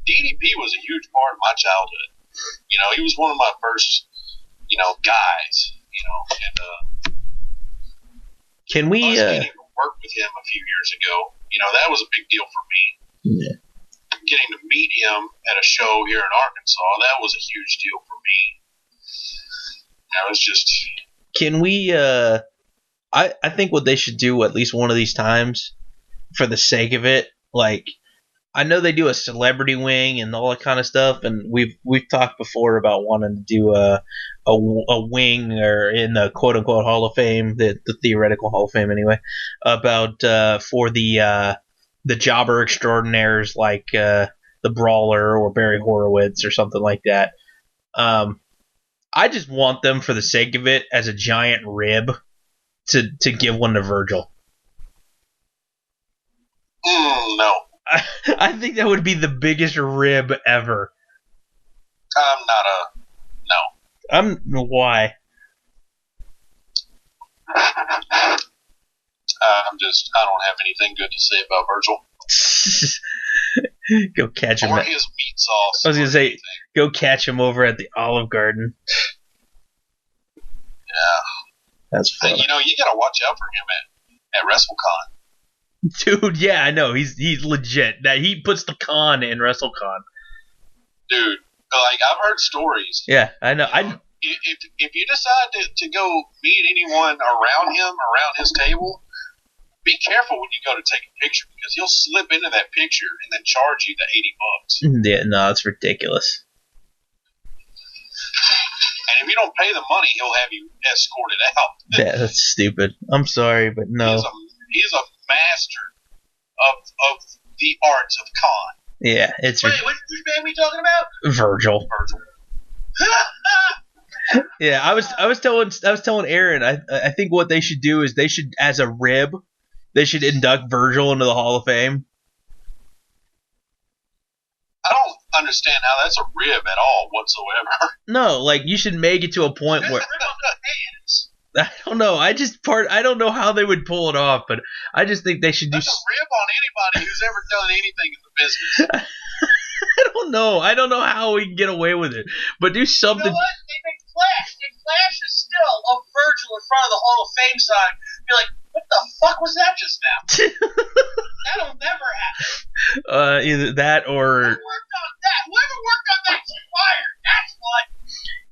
DDP was a huge part of my childhood. He was one of my first, guys, and can we getting to work with him a few years ago, that was a big deal for me. Yeah. Getting to meet him at a show here in Arkansas, that was a huge deal for me. That was just... Can we, I think what they should do at least one of these times, for the sake of it, I know they do a celebrity wing and all that kind of stuff, and we've talked before about wanting to do a wing, or in the quote unquote Hall of Fame, the theoretical Hall of Fame anyway, about for the jobber extraordinaires like the Brawler or Barry Horowitz or something like that. I just want them, for the sake of it, as a giant rib to give one to Virgil. No. I think that would be the biggest rib ever. I'm not no. Why? I don't have anything good to say about Virgil. Go catch him. Or his meat sauce. I was going to say, go catch him over at the Olive Garden. That's funny. You got to watch out for him at WrestleCon. Dude, yeah, I know. He's legit. That he puts the con in WrestleCon. Dude, I've heard stories. Yeah, I know. If you decide to go meet anyone around him, around his table, be careful when you go to take a picture because he'll slip into that picture and then charge you the $80. Yeah, no, it's ridiculous. And if you don't pay the money, he'll have you escorted out. Yeah, that's stupid. I'm sorry, but no. He's a master of the arts of con. Yeah, it's Wait, which man are we talking about? Virgil. Yeah, I was telling Aaron. I think what they should do is they should, as a rib, they should induct Virgil into the Hall of Fame. I don't understand how that's a rib at all whatsoever. No, like you should make it to a point where I don't know. I don't know how they would pull it off, but I just think they should do. That's a rib on anybody who's ever done anything in the business. I don't know how we can get away with it, but do something. You know what? They make Flash. They flash a still of Virgil in front of the Hall of Fame sign. You're like, what the fuck was that just now? That'll never happen. Either that or. Whoever worked on that's fired. That's what.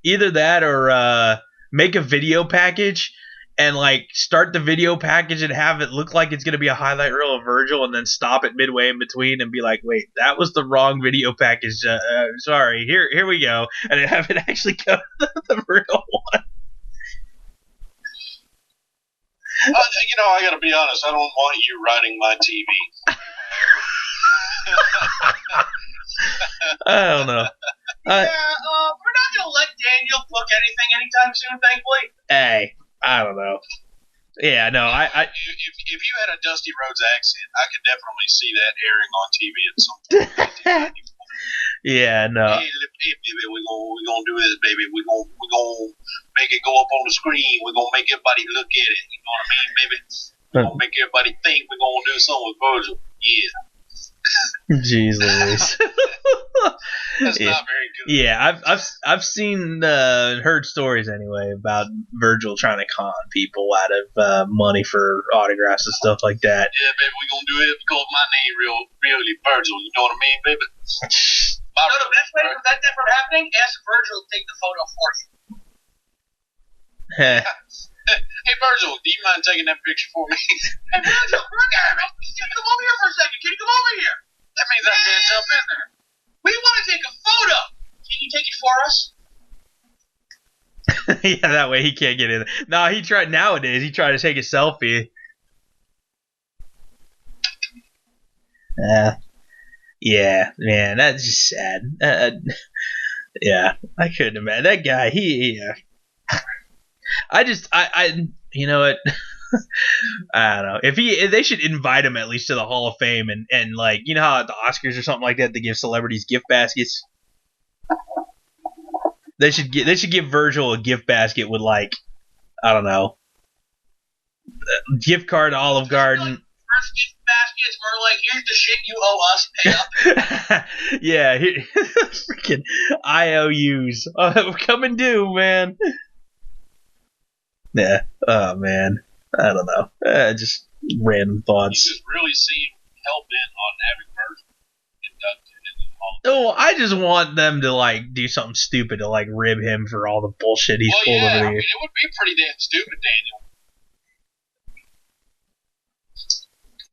Either that or make a video package and like start the video package and have it look like it's gonna be a highlight reel of Virgil, and then stop it midway in between and be like, wait, that was the wrong video package. Sorry, here we go, and then have it actually go the real one. I gotta be honest. I don't want you riding my TV. I don't know. We're not gonna let Daniel book anything anytime soon, thankfully. Hey, I don't know. Yeah, no, If you had a Dusty Rhodes accent, I could definitely see that airing on TV at some point. Yeah, no. Hey, baby, we're gonna do this, baby. We're gonna make it go up on the screen. We're gonna make everybody look at it. You know what I mean, baby? We're gonna make everybody think we're gonna do something with Virgil. Yeah. Jeez Louise. That's not very good. Yeah, I've seen heard stories anyway about Virgil trying to con people out of money for autographs and stuff like that. Yeah, baby, we're gonna do it because my name really Virgil. You know what I mean, baby? The best way to prevent that from happening, ask Virgil to take the photo for you. Hey, Virgil, do you mind taking that picture for me? Hey, Virgil, come over here for a second. Can you come over here? That means I can't jump in there. We want to take a photo. Can you take it for us? Yeah, that way he can't get in. No, nowadays he tried to take a selfie. Yeah, man, that's just sad. Yeah, I couldn't imagine that guy. I you know what? I don't know. If they should invite him at least to the Hall of Fame and like, you know how at the Oscars or something like that they give celebrities gift baskets. They should give Virgil a gift basket with like, I don't know, gift card to Olive Garden. First gift baskets were like, here's the shit you owe us, pay up. Yeah, freaking IOUs coming due, man. Yeah. Oh man. I don't know. Just random thoughts. You just really seem hell-bent on having Virgil inducted into the Hall of Oh, Fame. I just want them to like do something stupid to like rib him for all the bullshit he's pulled over the years. It would be pretty damn stupid, Daniel.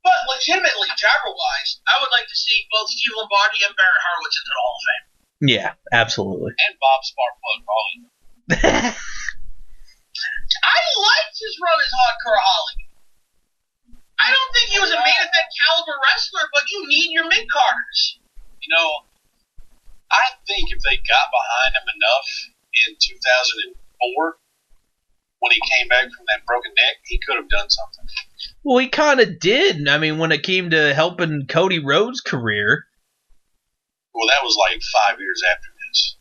But legitimately, jobber-wise, I would like to see both Steve Lombardi and Barry Horowitz into the Hall of Fame. Yeah, absolutely. And Bob Sparkplug Raleigh. I liked his run as Hardcore Holly. I don't think he was a main event caliber wrestler, but you need your mid-carders. I think if they got behind him enough in 2004, when he came back from that broken neck, he could have done something. Well, he kind of did. I mean, when it came to helping Cody Rhodes' career. Well, that was like 5 years after this.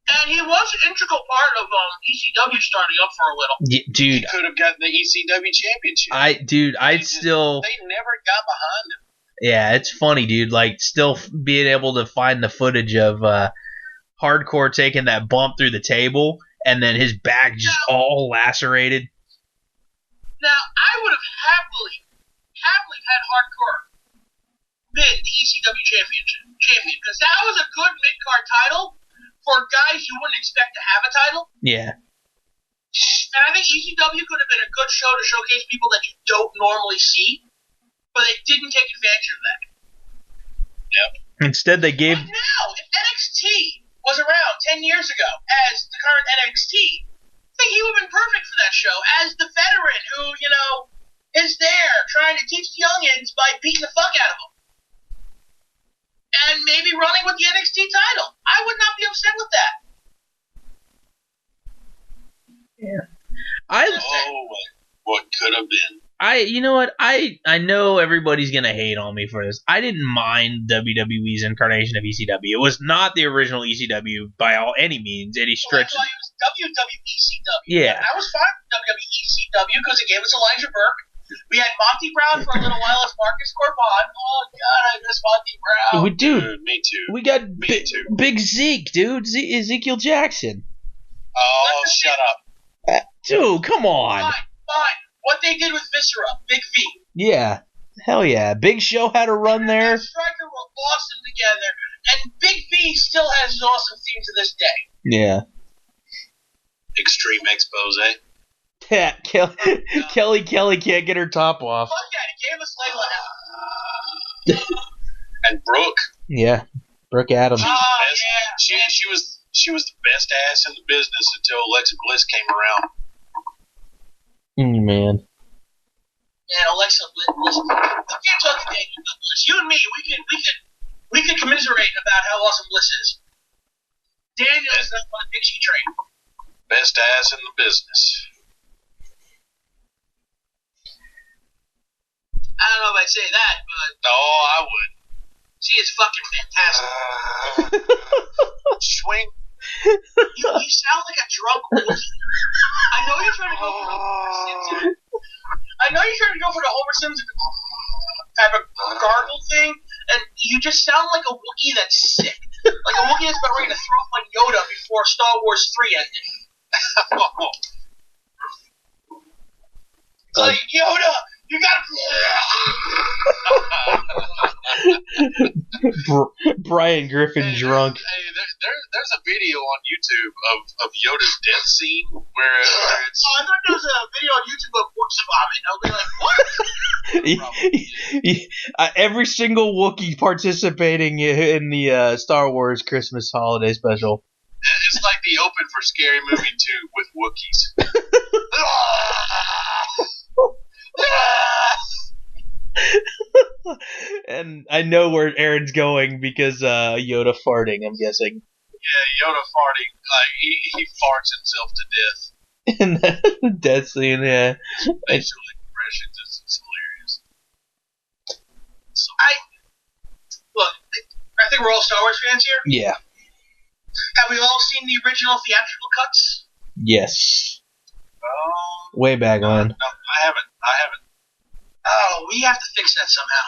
And he was an integral part of ECW starting up for a little. Yeah, dude, He could have gotten the ECW championship. They never got behind him. Yeah, it's funny, dude. Like, still being able to find the footage of Hardcore taking that bump through the table and then his back just all lacerated. Now, I would have happily had Hardcore win the ECW champion, because that was a good mid-card title for guys you wouldn't expect to have a title. Yeah. And I think ECW could have been a good show to showcase people that you don't normally see, but they didn't take advantage of that. Yep. Instead, they gave. But now, if NXT was around 10 years ago as the current NXT, I think he would have been perfect for that show as the veteran who, is there trying to teach the youngins by beating the fuck out of them. And maybe running with the NXT title. I would not be upset with that. Yeah. What could have been. You know what? I know everybody's gonna hate on me for this. I didn't mind WWE's incarnation of ECW. It was not the original ECW by any means, any stretch. Well, that's why it was WWECW. Yeah. I was fine with WWECW because it gave us Elijah Burke. We had Monty Brown for a little while as Marcus Corbin. Oh God, I miss Monty Brown. Dude, me too. We got too. Big Zeke, dude. Ezekiel Jackson. Oh, shut up. Dude, come on. Fine. What they did with Viscera, Big V. Yeah. Hell yeah. Big Show had a run there. And Striker were awesome together. And Big V still has an awesome theme to this day. Yeah. Extreme expose. Yeah, Kelly can't get her top off. Fuck that, he gave us Layla now. And Brooke. Yeah. Brooke Adams. Oh, yeah. She was the best ass in the business until Alexa Bliss came around. Man. And Alexa Bliss. We can't talk to Daniel Bliss. You and me, we can commiserate about how awesome Bliss is. Daniel is not on the Dixie train. Best ass in the business. I don't know if I'd say that, but Oh, I would. she is fucking fantastic. Swing. You sound like a drunk Wookiee. I know you're trying to go for the Homer Simpson. Homer Simpson type of gargle thing, and you just sound like a Wookiee that's sick. Like a Wookiee that's about ready to throw up on Yoda before Star Wars 3 ended. It's like, Yoda, you gotta... Brian Griffin drunk. Hey, there's a video on YouTube of Yoda's death scene where it's... Oh, I thought there was a video on YouTube of Wookiee vomit. I'll be like, what? Every single Wookiee participating in the Star Wars Christmas holiday special. It's like the open for Scary Movie 2 with Wookiees. And I know where Aaron's going because Yoda farting, I'm guessing. Yeah, Yoda farting, like he farts himself to death. And the death scene, yeah. Facial expressions, it's hilarious. So, I think we're all Star Wars fans here. Yeah. Have we all seen the original theatrical cuts? Yes. Way back when. No, I haven't. Oh, we have to fix that somehow.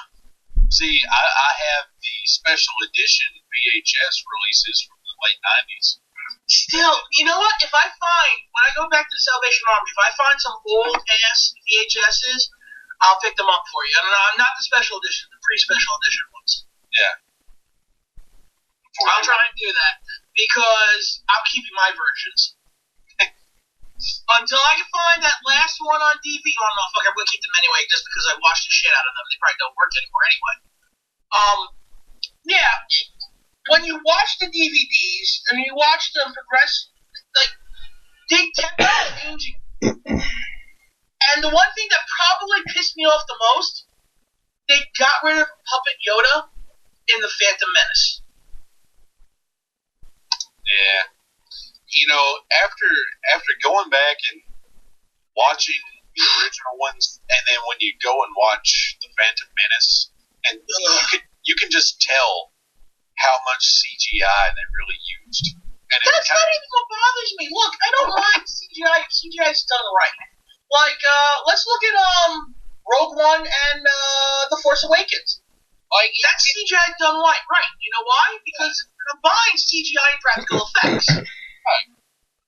See, I have the special edition VHS releases from the late 90s. Still, you know what? When I go back to the Salvation Army, if I find some old-ass VHSs, I'll pick them up for you. I'm not the special edition, the pre-special edition ones. Yeah. I'll try and do that, because I'm keeping my versions. Until I can find that last one on DVD. Well, no, fuck, I'm going to keep them anyway, just because I watched the shit out of them. They probably don't work anymore anyway. Yeah, when you watch the DVDs, and you watch them progress, like, they kept changing. And the one thing that probably pissed me off the most, they got rid of Puppet Yoda in The Phantom Menace. Yeah. You know, after going back and watching the original ones, and then when you go and watch The Phantom Menace, and you can just tell how much CGI they really used. And that's not even what bothers me. Look, I don't mind CGI if CGI's done right. Like, let's look at Rogue One and The Force Awakens. Like, that's CGI done right. You know why? Because it combines CGI and practical effects.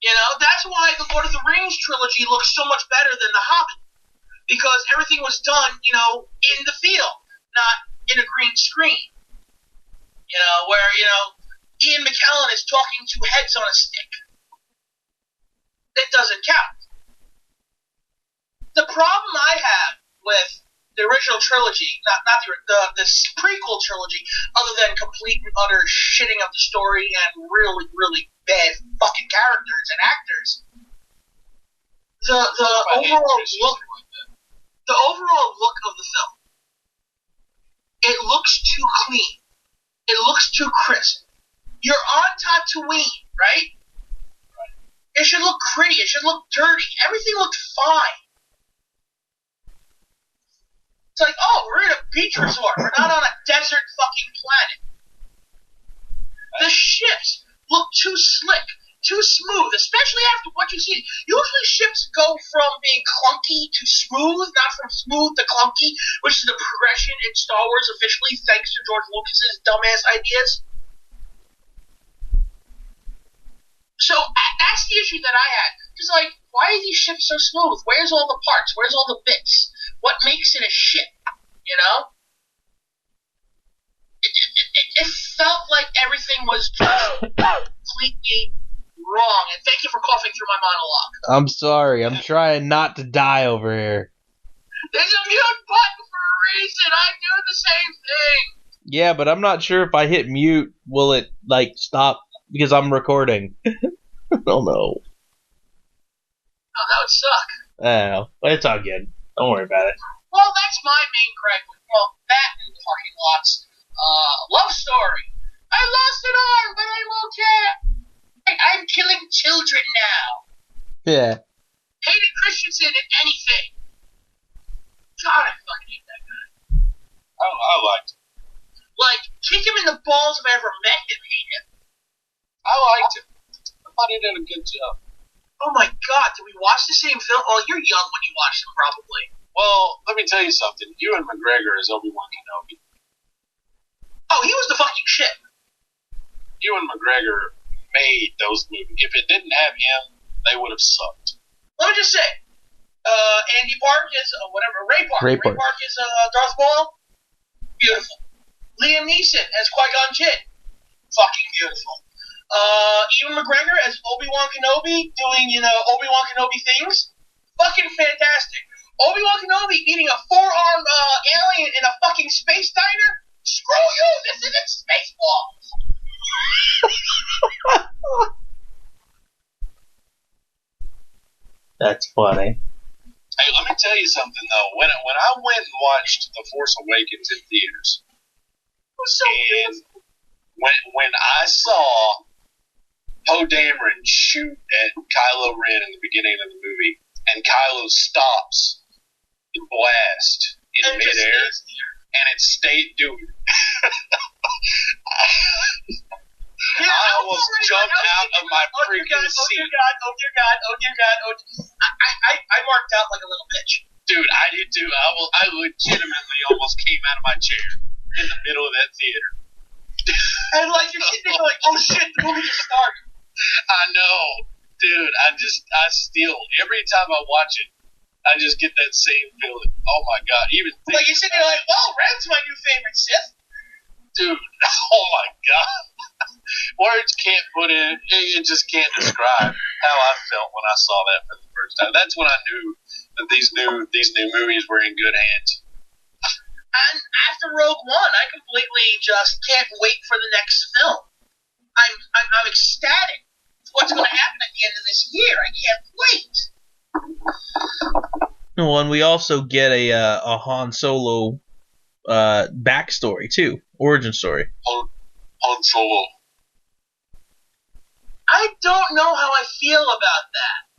You know, that's why the Lord of the Rings trilogy looks so much better than The Hobbit. Because everything was done, you know, in the field, not in a green screen. You know, where, you know, Ian McKellen is talking to heads on a stick. It doesn't count. The problem I have with the original trilogy, not the prequel trilogy, other than complete and utter shitting of the story and really, really bad fucking characters and actors, the overall look of the film, it looks too clean. It looks too crisp. You're on Tatooine, right? It should look pretty. It should look dirty. Everything looked fine. It's like, oh, we're in a beach resort. We're not on a desert fucking planet. The ships look too slick, too smooth, especially after what you see. Usually ships go from being clunky to smooth, not from smooth to clunky, which is the progression in Star Wars officially, thanks to George Lucas's dumbass ideas. So that's the issue that I had. Just like, why are these ships so smooth? Where's all the parts? Where's all the bits? What makes it a ship? You know? It felt like everything was just completely wrong. And thank you for coughing through my monologue. I'm sorry. I'm trying not to die over here. There's a mute button for a reason. I do the same thing. Yeah, but I'm not sure if I hit mute, will it, like, stop because I'm recording. Oh, no. Oh, that would suck. Oh, but it's all good. Don't worry about it. Well, that's my main gripe with, well, that and parking lots. Love story. I lost an arm, but I'm okay. I'm killing children now. Yeah. Hayden Christensen in anything. God, I fucking hate that guy. I liked him. Like, kick him in the balls if I ever met him, hate him. I liked him. I thought he did a good job. Oh my god, did we watch the same film? Well, you're young when you watched him, probably. Well, let me tell you something. Ewan McGregor is Obi-Wan Kenobi. Oh, he was the fucking shit. Ewan McGregor made those movies. If it didn't have him, they would have sucked. Let me just say, Andy Park is, Ray Park is Darth Maul. Beautiful. Liam Neeson as Qui-Gon Jinn. Fucking beautiful. Ewan McGregor as Obi-Wan Kenobi doing, you know, Obi-Wan Kenobi things. Fucking fantastic. Obi-Wan Kenobi eating a four-armed alien in a fucking space diner? Screw you! This isn't Spaceballs! That's funny. Hey, let me tell you something, though. When I went and watched The Force Awakens in theaters, It was so beautiful. when I saw Poe Dameron shoot at Kylo Ren in the beginning of the movie, and Kylo stops the blast in midair, and it stayed doing it. I almost jumped out of my freaking seat. Oh dear God. I marked out like a little bitch. Dude, I did too. I legitimately almost came out of my chair in the middle of that theater. And like you're sitting there like, oh shit, the movie just started. I know. Dude, I still, every time I watch it, I just get that same feeling. Oh my god. Even like you're sitting there like, well, Ren's my new favorite Sith. Dude, oh my god. Words can't put in, it just can't describe how I felt when I saw that for the first time. That's when I knew that these new movies were in good hands. And after Rogue One, I completely just can't wait for the next film. I'm ecstatic for what's going to happen at the end of this year. I can't wait. Well, and we also get a Han Solo backstory too, origin story. Han Solo. I don't know how I feel about that.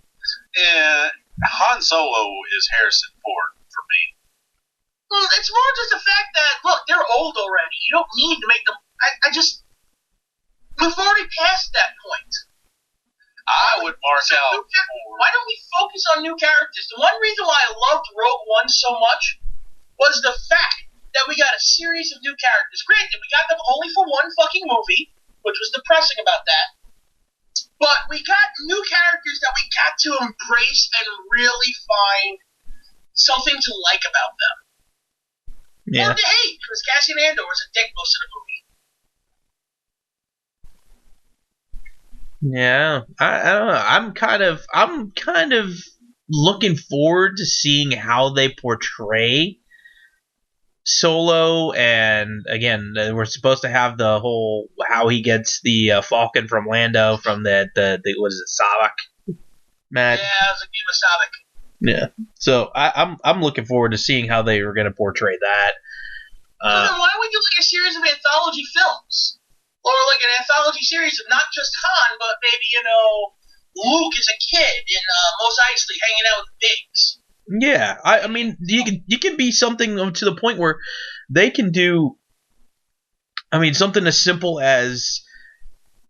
Yeah, Han Solo is Harrison Ford for me. Well, it's more just the fact that, look, they're old already. You don't need to make them... We've already passed that point. I would mark out... Why don't we focus on new characters? The one reason why I loved Rogue One so much was the fact that we got a series of new characters. Granted, we got them only for one fucking movie, which was depressing about that. But we got new characters that we got to embrace and really find something to like about them. Yeah. Or to hate, because Cassian Andor was a dick most of the movie. Yeah, I don't know. I'm kind of looking forward to seeing how they portray Solo, and again, we're supposed to have the whole how he gets the Falcon from Lando from the was it Savak? Matt? Yeah, it was a game of Savik. Yeah. So I'm looking forward to seeing how they were going to portray that. So then why don't we do like a series of anthology films? Or like an anthology series of not just Han, but maybe, Luke as a kid and Mos Eisley hanging out with the Bigs. Yeah, I mean, you can be something to the point where they can do, I mean, something as simple as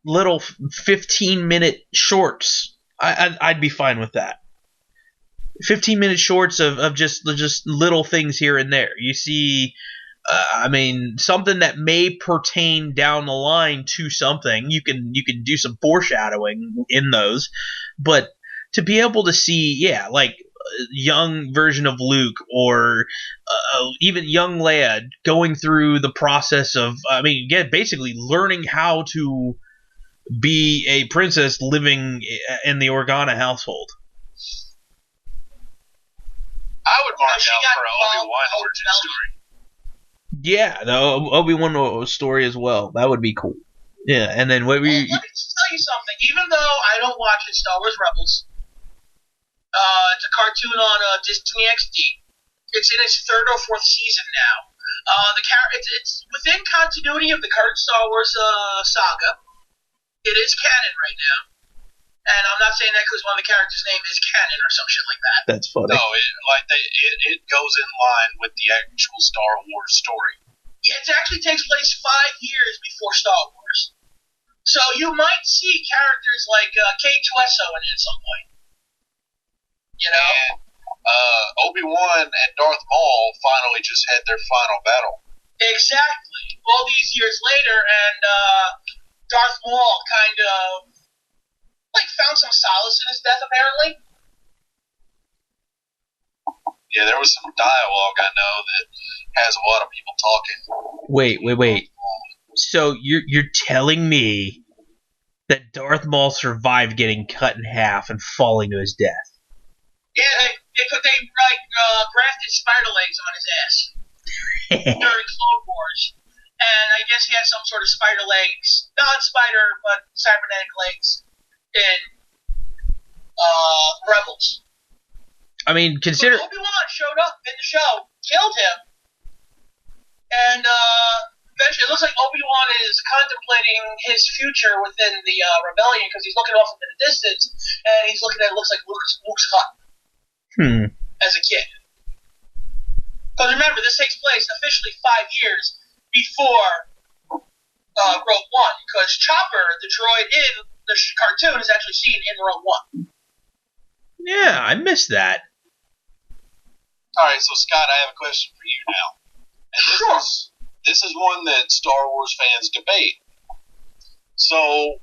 little 15-minute shorts. I'd be fine with that. 15-minute shorts of just little things here and there. You see, I mean, something that may pertain down the line to something. You can do some foreshadowing in those, but to be able to see, yeah, like young version of Luke or even young Leia going through the process of, I mean, again, basically learning how to be a princess living in the Organa household. I would mark out for an Obi-Wan origin story. Yeah, the Obi-Wan story as well. That would be cool. Yeah, and then what we... Let me just tell you something. Even though I don't watch it, Star Wars Rebels, it's a cartoon on Disney XD. It's in its third or fourth season now. It's within continuity of the current Star Wars saga. It is canon right now. And I'm not saying that because one of the characters' name is canon or some shit like that. That's funny. No, it goes in line with the actual Star Wars story. Yeah, it actually takes place 5 years before Star Wars. So you might see characters like K2SO in it at some point. And Obi-Wan and Darth Maul finally just had their final battle. Exactly. All these years later, and Darth Maul kind of found some solace in his death, apparently. Yeah, there was some dialogue I know that has a lot of people talking. Wait. So you're telling me that Darth Maul survived getting cut in half and falling to his death? Yeah, they grafted spider legs on his ass during Clone Wars. And I guess he had some sort of spider legs, non-spider, but cybernetic legs in Rebels. I mean, consider... But Obi-Wan showed up in the show, killed him, and eventually it looks like Obi-Wan is contemplating his future within the rebellion because he's looking off into the distance, and he's looking at it looks like Luke's hut as a kid. Because remember, this takes place officially 5 years before Rogue One, because Chopper, the droid in the cartoon, is actually seen in Rogue One. Yeah, I missed that. Alright, so Scott, I have a question for you now. And this is one that Star Wars fans debate. So,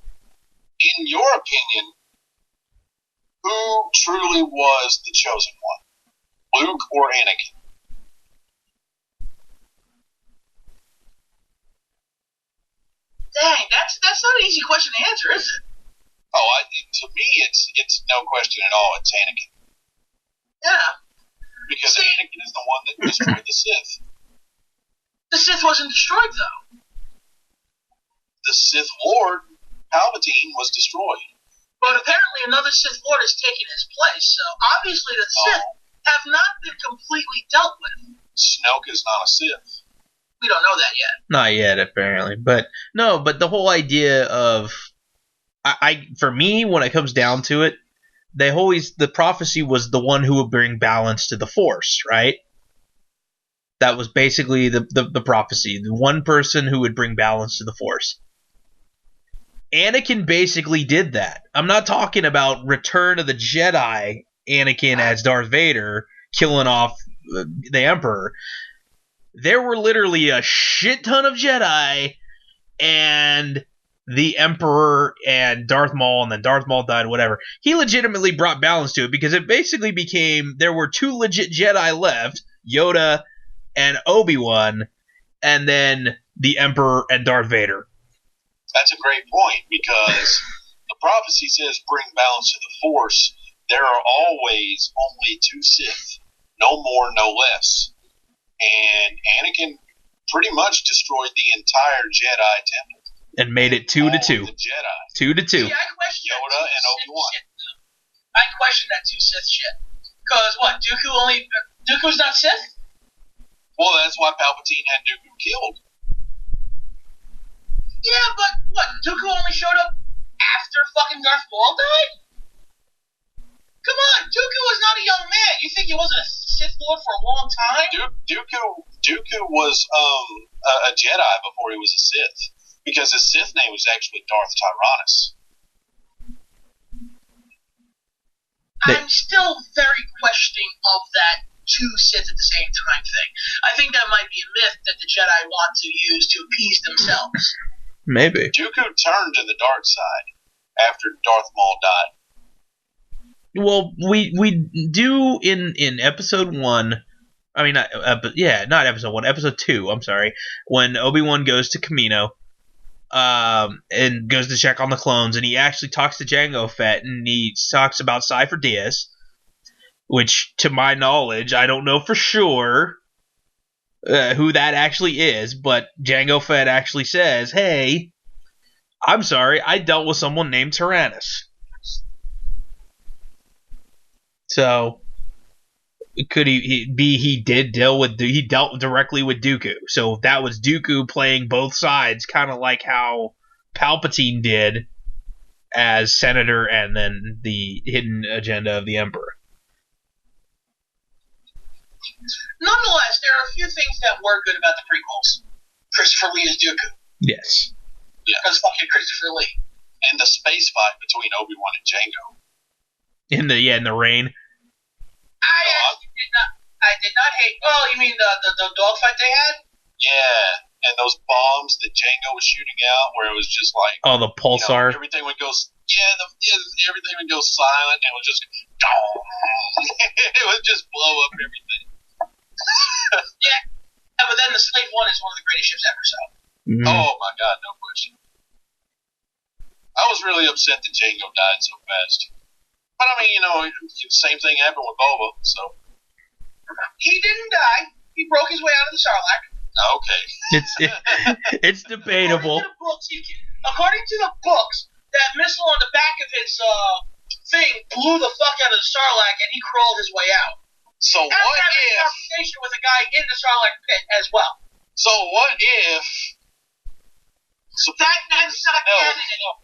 in your opinion, who truly was the chosen one? Luke or Anakin? Dang, that's not an easy question to answer, is it? Oh, to me, it's no question at all. It's Anakin. Yeah. Because Anakin is the one that destroyed the Sith. The Sith wasn't destroyed, though. The Sith Lord, Palpatine, was destroyed. But apparently another Sith Lord has taken his place, so obviously the Sith have not been completely dealt with. Snoke is not a Sith. We don't know that yet. Not yet, apparently. But the whole idea of... for me, when it comes down to it, the prophecy was the one who would bring balance to the Force, right? That was basically the prophecy. The one person who would bring balance to the Force. Anakin basically did that. I'm not talking about Return of the Jedi Anakin as Darth Vader killing off the Emperor. There were literally a shit ton of Jedi, and the Emperor and Darth Maul, and then Darth Maul died, whatever. He legitimately brought balance to it because it basically became there were two legit Jedi left, Yoda and Obi-Wan, and then the Emperor and Darth Vader. That's a great point because the prophecy says bring balance to the Force. There are always only two Sith, no more, no less. And Anakin pretty much destroyed the entire Jedi temple. And made it 2 to 2. The Jedi. 2 to 2. See, I question Yoda and Obi-Wan. I question that two Sith shit. Because what? Dooku's not Sith? Well, that's why Palpatine had Dooku killed. Yeah, but what? Dooku only showed up after fucking Darth Maul died? Come on, Dooku was not a young man. You think he wasn't a Sith Lord for a long time? Dooku was a Jedi before he was a Sith. Because his Sith name was actually Darth Tyrannus. I'm still very questioning of that two Sith at the same time thing. I think that might be a myth that the Jedi want to use to appease themselves. Maybe. Dooku turned to the dark side after Darth Maul died. Well, we do in episode 1. I mean, not episode 1, episode 2. I'm sorry, when Obi-Wan goes to Kamino. And goes to check on the clones, and he actually talks to Jango Fett, and he talks about Cypher Dyas, which, to my knowledge, I don't know for sure who that actually is, but Jango Fett actually says, hey, I'm sorry, I dealt with someone named Tyrannus. So, could he dealt directly with Dooku. So that was Dooku playing both sides, kind of like how Palpatine did as Senator and then the hidden agenda of the Emperor. Nonetheless, there are a few things that were good about the prequels. Christopher Lee is Dooku. Yes. Yeah. Because fucking Christopher Lee. And the space fight between Obi-Wan and Jango. In the rain. I did not hate. Oh, you mean the dogfight they had? Yeah, and those bombs that Jango was shooting out, where it was just like the pulsar. Everything would go. Everything would go silent, and it would just. It would just blow up everything. Yeah, but then the Slave One is one of the greatest ships ever. So. Mm-hmm. Oh my God, no question. I was really upset that Jango died so fast. But I mean, same thing happened with Boba, so. He didn't die. He broke his way out of the Sarlacc. Okay. It's debatable. According to the books, that missile on the back of his thing blew the fuck out of the Sarlacc, and he crawled his way out. So and what I had if? a conversation with a guy in the Sarlacc pit as well. So what if? That's not canon anymore.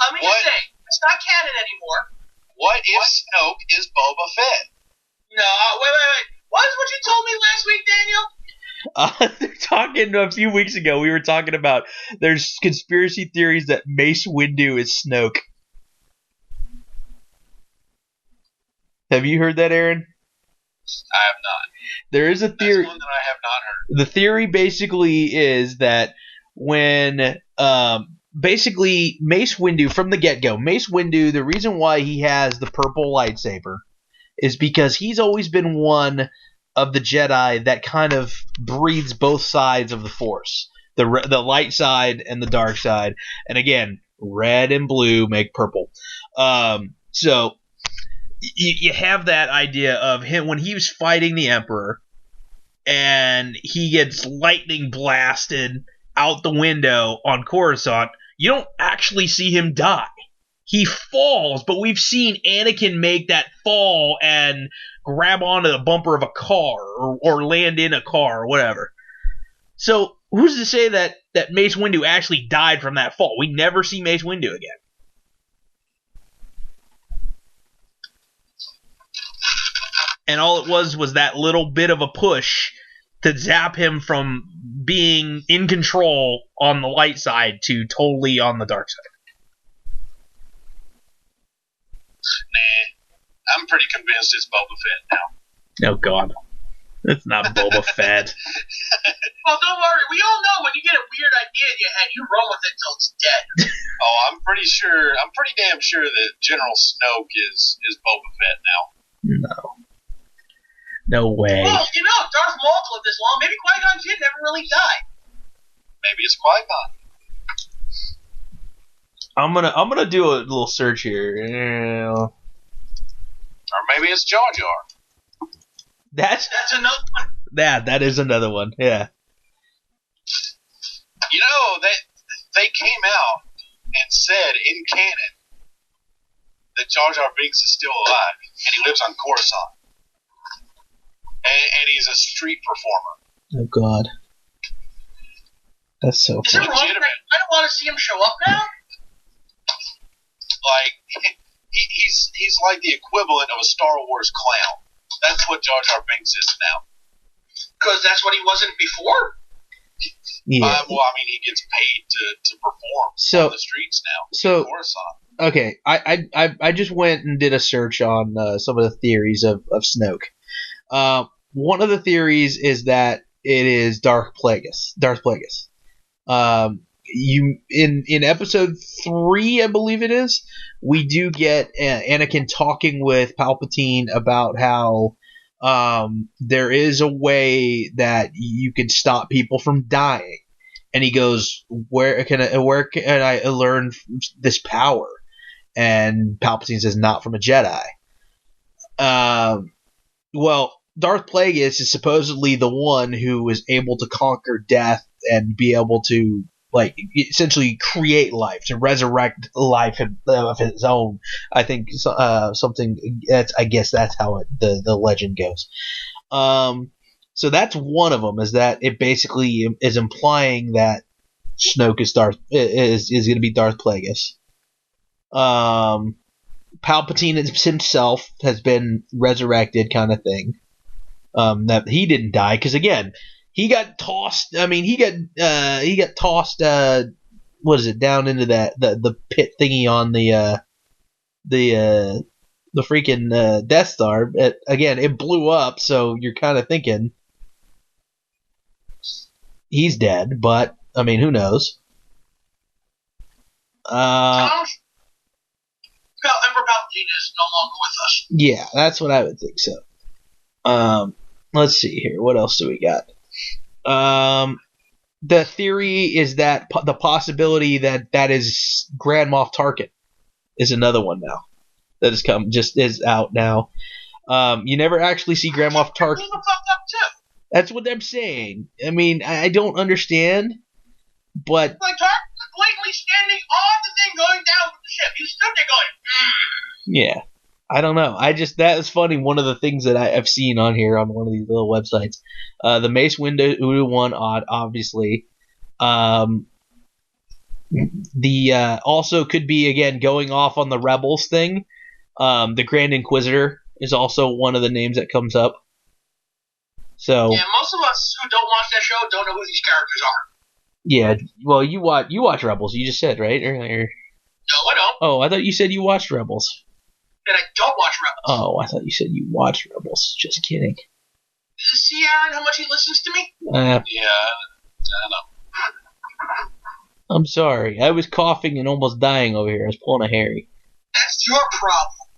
Let me just say, it's not canon anymore. What if Snoke is Boba Fett? No, wait. What you told me last week, Daniel? Talking a few weeks ago, we were talking about there's conspiracy theories that Mace Windu is Snoke. Have you heard that, Aaron? I have not. There is a theory. That's one that I have not heard. The theory basically is that when basically Mace Windu from the get-go, Mace Windu, the reason why he has the purple lightsaber is because he's always been one of the Jedi that kind of breathes both sides of the Force. The light side and the dark side. And again, red and blue make purple. So you have that idea of him when he was fighting the Emperor and he gets lightning blasted out the window on Coruscant. You don't actually see him die. He falls, but we've seen Anakin make that fall and grab onto the bumper of a car or land in a car or whatever. So who's to say that Mace Windu actually died from that fall? We never see Mace Windu again. And all it was that little bit of a push to zap him from being in control on the light side to totally on the dark side. Nah, I'm pretty convinced it's Boba Fett now. Oh God, it's not Boba Fett. Well, don't worry. We all know when you get a weird idea in your head, you run with it till it's dead. Oh, I'm pretty damn sure that General Snoke is Boba Fett now. No way. Well, Darth Maul lived this long. Maybe Qui-Gon Jinn never really died. Maybe it's Qui-Gon. I'm gonna do a little search here. Or maybe it's Jar Jar. That's another one. that is another one. Yeah. They came out and said in canon that Jar Jar Binks is still alive and he lives on Coruscant. And he's a street performer. Oh God. That's so Is it funny. wrong? I don't want to see him show up now. Like he's like the equivalent of a Star Wars clown. That's what Jar Jar Binks is now. Because that's what he wasn't before. Yeah. Well, I mean, he gets paid to perform on the streets now. In Coruscant. Okay, I just went and did a search on some of the theories of Snoke. One of the theories is that it is Darth Plagueis. You in episode 3, I believe it is, we do get Anakin talking with Palpatine about how there is a way that you can stop people from dying, and he goes, where can I learn this power? And Palpatine says, not from a Jedi. Well, Darth Plagueis is supposedly the one who is able to conquer death and be able to, like, essentially create life, to resurrect life of his own. I think something that's, I guess that's how the legend goes. So that's one of them, is that it basically is implying that Snoke is going to be Darth Plagueis. Palpatine himself has been resurrected, kind of thing. That he didn't die because, again, he got tossed. I mean, he got tossed. What is it? Down into the pit thingy on the freaking Death Star. Again, it blew up, so you're kind of thinking he's dead. But I mean, who knows? Emperor Palpatine is no longer with us. Yeah, that's what I would think so. Let's see here. What else do we got? The theory is that the possibility that is Grand Moff Tarkin is another one now that is out now. You never actually see Grand Moff Tarkin. That's what I'm saying. I mean, I don't understand, but like Tarkin was blatantly standing on the thing going down with the ship. He stood there going. Yeah. I don't know. That was funny. One of the things that I've seen on here on one of these little websites, the Mace Windu one, obviously. The also could be, again, going off on the Rebels thing. The Grand Inquisitor is also one of the names that comes up. So yeah, most of us who don't watch that show don't know who these characters are. Yeah, well, you watch Rebels. You just said, right, earlier. No, I don't. Oh, I thought you said you watched Rebels. That I don't watch Rebels. Oh, I thought you said you watched Rebels. Just kidding. See, Aaron, how much he listens to me? Yeah, I know. I'm sorry. I was coughing and almost dying over here. I was pulling a Harry. That's your problem.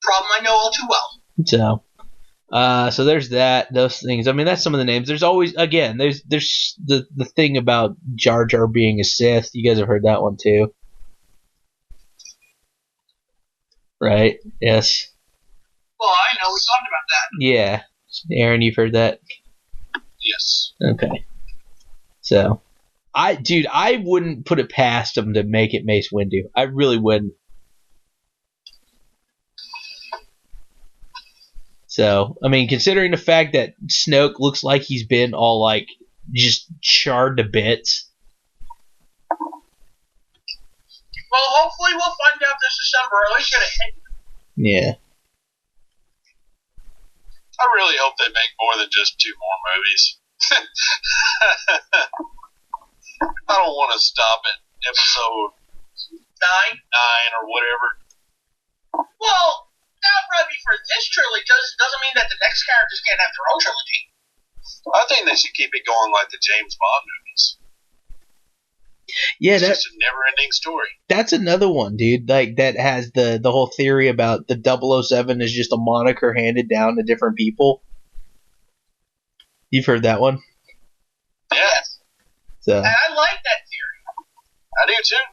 Problem I know all too well. So there's those things. I mean, that's some of the names. There's always, again, there's the thing about Jar Jar being a Sith. You guys have heard that one too. Right? Yes. Well, I know. We talked about that. Yeah. Aaron, you've heard that? Yes. Okay. So, I wouldn't put it past them to make it Mace Windu. I really wouldn't. So, I mean, considering the fact that Snoke looks like he's been all, like, just charred to bits. Well, hopefully we'll find out this December, or at least get a hint. Yeah. I really hope they make more than just 2 more movies. I don't want to stop at episode 9 or whatever. Well, that would be for this trilogy. Doesn't mean that the next characters can't have their own trilogy. I think they should keep it going like the James Bond movies. Yeah, It's just a never-ending story. That's another one, dude. Like that has the whole theory about the 007 is just a moniker handed down to different people. You've heard that one? Yes. So. And I like that theory. I do too.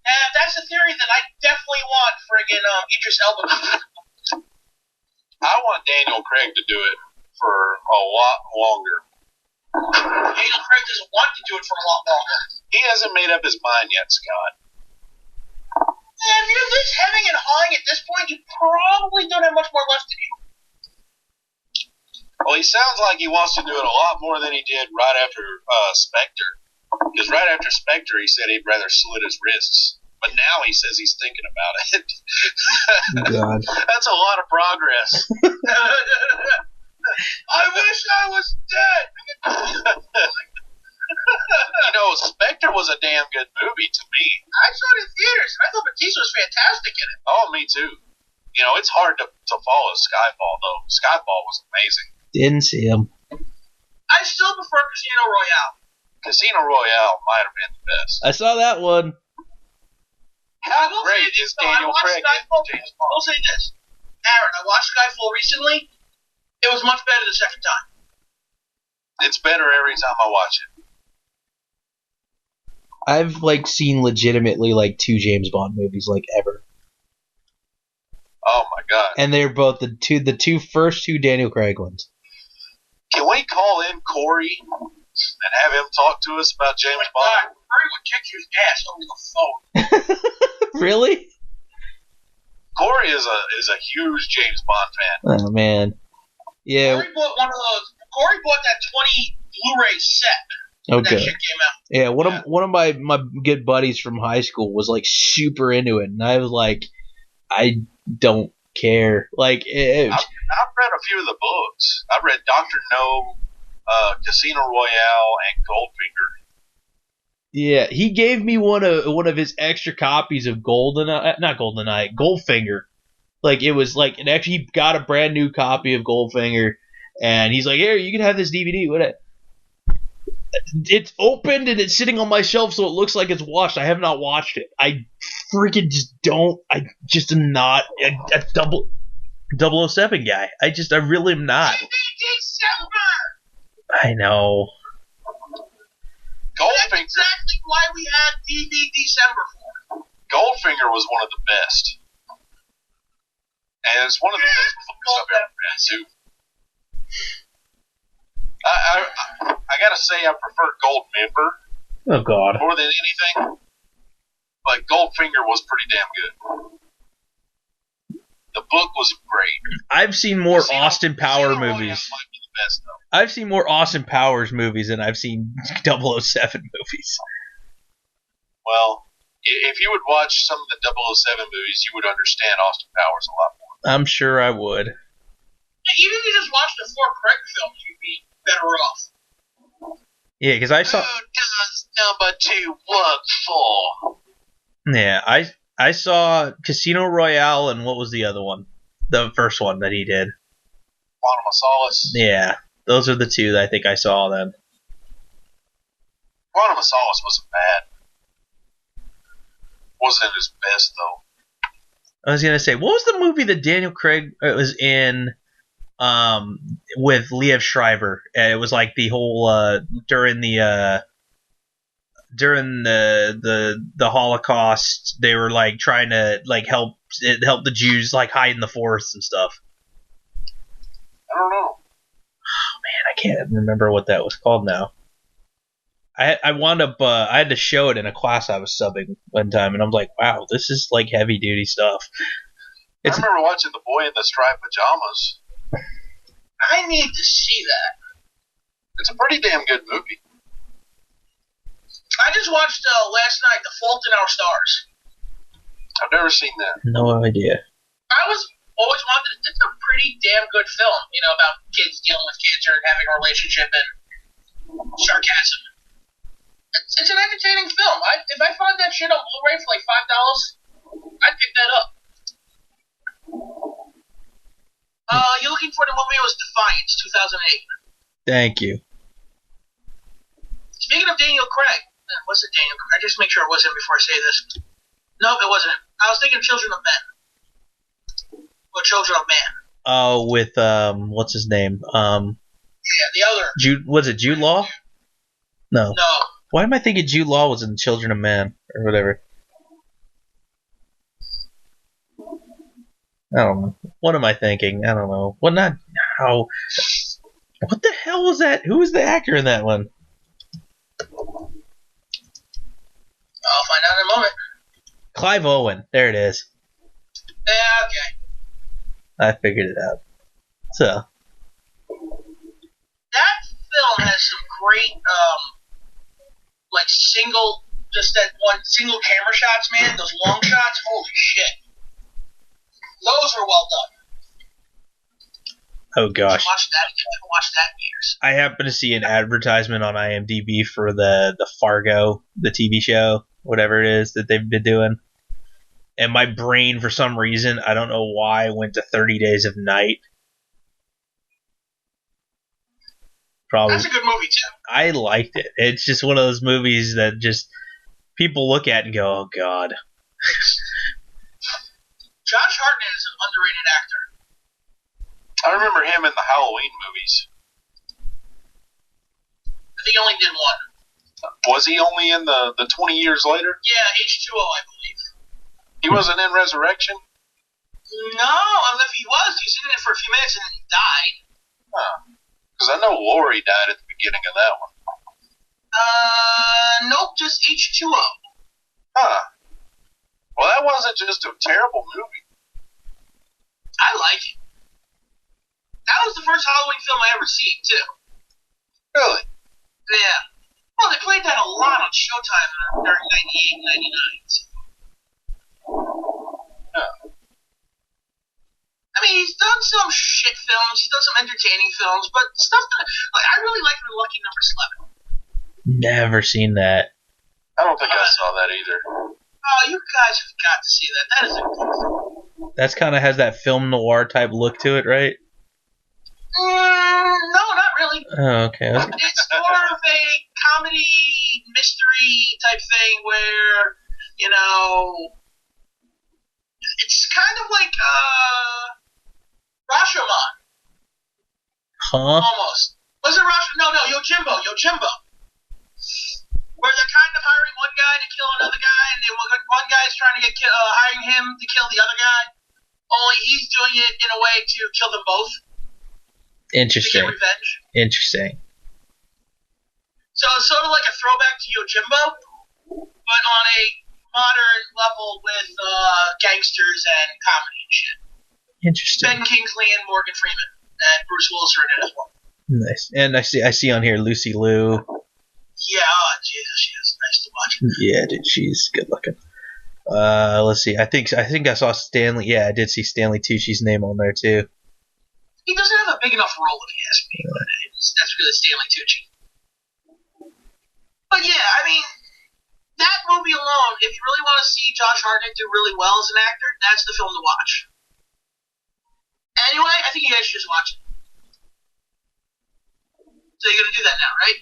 And that's a theory that I definitely want friggin' Idris Elba. I want Daniel Craig to do it for a lot longer. Daniel Craig doesn't want to do it for a lot longer. He hasn't made up his mind yet, Scott. Yeah, if you're this hemming and hawing at this point, you probably don't have much more left to do. Well, he sounds like he wants to do it a lot more than he did right after Spectre. Because right after Spectre, he said he'd rather slit his wrists. But now he says he's thinking about it. God. That's a lot of progress. I wish I was dead. You know, Spectre was a damn good movie to me. I saw it in theaters, and I thought Batista was fantastic in it. Oh, me too. You know, it's hard to follow Skyfall, though. Skyfall was amazing. Didn't see him. I still prefer Casino Royale. Casino Royale might have been the best. I saw that one. How great is Daniel Craig in James Bond? I'll say this. Aaron, I watched Skyfall recently. It was much better the second time. It's better every time I watch it. I've seen legitimately 2 James Bond movies ever. Oh my god. And they're both the first two Daniel Craig ones. Can we call in Corey and have him talk to us about James Bond? Corey would kick your ass over the phone. Really? Corey is a huge James Bond fan. Oh man. Yeah. Corey bought that 20 Blu-ray set when that Okay. shit came out. Yeah, one of my good buddies from high school was super into it, and I was like, I don't care. I've read a few of the books. I've read Dr. No, Casino Royale, and Goldfinger. Yeah, he gave me one of his extra copies of Goldfinger. It was he got a brand new copy of Goldfinger, and he's like, here, you can have this DVD. It's opened and it's sitting on my shelf, so it looks like it's watched. I have not watched it. I freaking just don't. I just am not a 007 guy. I really am not. December. I know. That's exactly why we had DVD December for. Goldfinger was one of the best. And it's one of the best books I've ever read, too. I gotta say I prefer Goldmember Oh God. more than anything. But Goldfinger was pretty damn good. The book was great. I've seen more Austin Power Casino Royale movies. might be the best, though. I've seen more Austin Powers movies than I've seen 007 movies. Well, if you would watch some of the 007 movies, you would understand Austin Powers a lot more. I'm sure I would. Even if you just watched the 4 Craig films, you'd be better off. Yeah, because I saw. Who does number 2 work for? Yeah, I saw Casino Royale and what was the other one? The first one that he did. Quantum of Solace. Yeah, those are the two that I think I saw then. Quantum of Solace wasn't bad. Wasn't at his best, though. I was gonna say, what was the movie that Daniel Craig was in with Liev Schreiber? It was the whole during the Holocaust, they were trying to help the Jews hide in the forests and stuff. I don't know. Oh man, I can't remember what that was called now. I wound up I had to show it in a class I was subbing one time, and I'm like, wow, this is heavy duty stuff. I remember watching The Boy in the Striped Pajamas. I need to see that. It's a pretty damn good movie. I just watched last night The Fault in Our Stars. I've never seen that. No idea. I was always wanted. It's a pretty damn good film, about kids dealing with cancer and having a relationship and sarcasm. It's an entertaining film. If I find that shit on Blu-ray for $5, I'd pick that up. You're looking for the movie? It was Defiance, 2008. Thank you. Speaking of Daniel Craig, was it Daniel Craig? I just make sure it wasn't before I say this. No, it wasn't. I was thinking Children of Men. Or Children of Man. Oh, with what's his name? Yeah, the other. Was it Jude Law? No. No. Why am I thinking Jude Law was in Children of Man or whatever? I don't know. What am I thinking? I don't know. What not? How? What the hell was that? Who was the actor in that one? I'll find out in a moment. Clive Owen. There it is. Yeah, okay. I figured it out. So. That film has some great, like just that one single camera shots, man. Those long shots, holy shit. Those are well done. Oh gosh. I haven't watched that in years. I happened to see an advertisement on IMDb for the Fargo, the TV show, whatever it is that they've been doing. And my brain, for some reason, I don't know why, went to 30 Days of Night. Probably. That's a good movie, too. I liked it. It's just one of those movies that just people look at and go, oh, God. Josh Hartnett is an underrated actor. I remember him in the Halloween movies. I think he only did one. Was he only in the 20 years later? Yeah, H2O, I believe. He wasn't in Resurrection? No, if he was, he's in it for a few minutes and then he died. Because I know Lori died at the beginning of that one. Nope, just H2O. Huh. Well, that wasn't just a terrible movie. I like it. That was the first Halloween film I ever seen, too. Really? Yeah. Well, they played that a lot on Showtime during 98 and 99. So. Yeah. I mean, he's done some shit films, he's done some entertaining films, but stuff that, like, I really like The Lucky Number 11. Never seen that. I don't think I saw that either. Oh, you guys have got to see that. That is a good film. That's kind of has that film noir type look to it, right? No, not really. Oh, okay. It's more of a comedy mystery type thing where, you know, it's kind of like Rashomon. Huh? Almost. Was it Rashomon? No, Yojimbo. Where they're kind of hiring one guy to kill another guy, and one guy's trying to get hiring him to kill the other guy. Only he's doing it in a way to kill them both. Interesting. To get revenge. Interesting. So it's sort of like a throwback to Yojimbo, but on a modern level with gangsters and comedy and shit. Interesting. Ben Kingsley and Morgan Freeman and Bruce Willis are in it as well. Nice. And I see on here Lucy Liu. Yeah, oh Jesus, she is nice to watch. Yeah, dude, she's good looking. Let's see. I think I saw Stanley. Yeah, I did see Stanley Tucci's name on there too. He doesn't have a big enough role, if you ask me. But that's really Stanley Tucci. But yeah, I mean, that movie alone, if you really want to see Josh Hartnett do really well as an actor, that's the film to watch. Anyway, I think you guys should just watch it. So you're gonna do that now, right?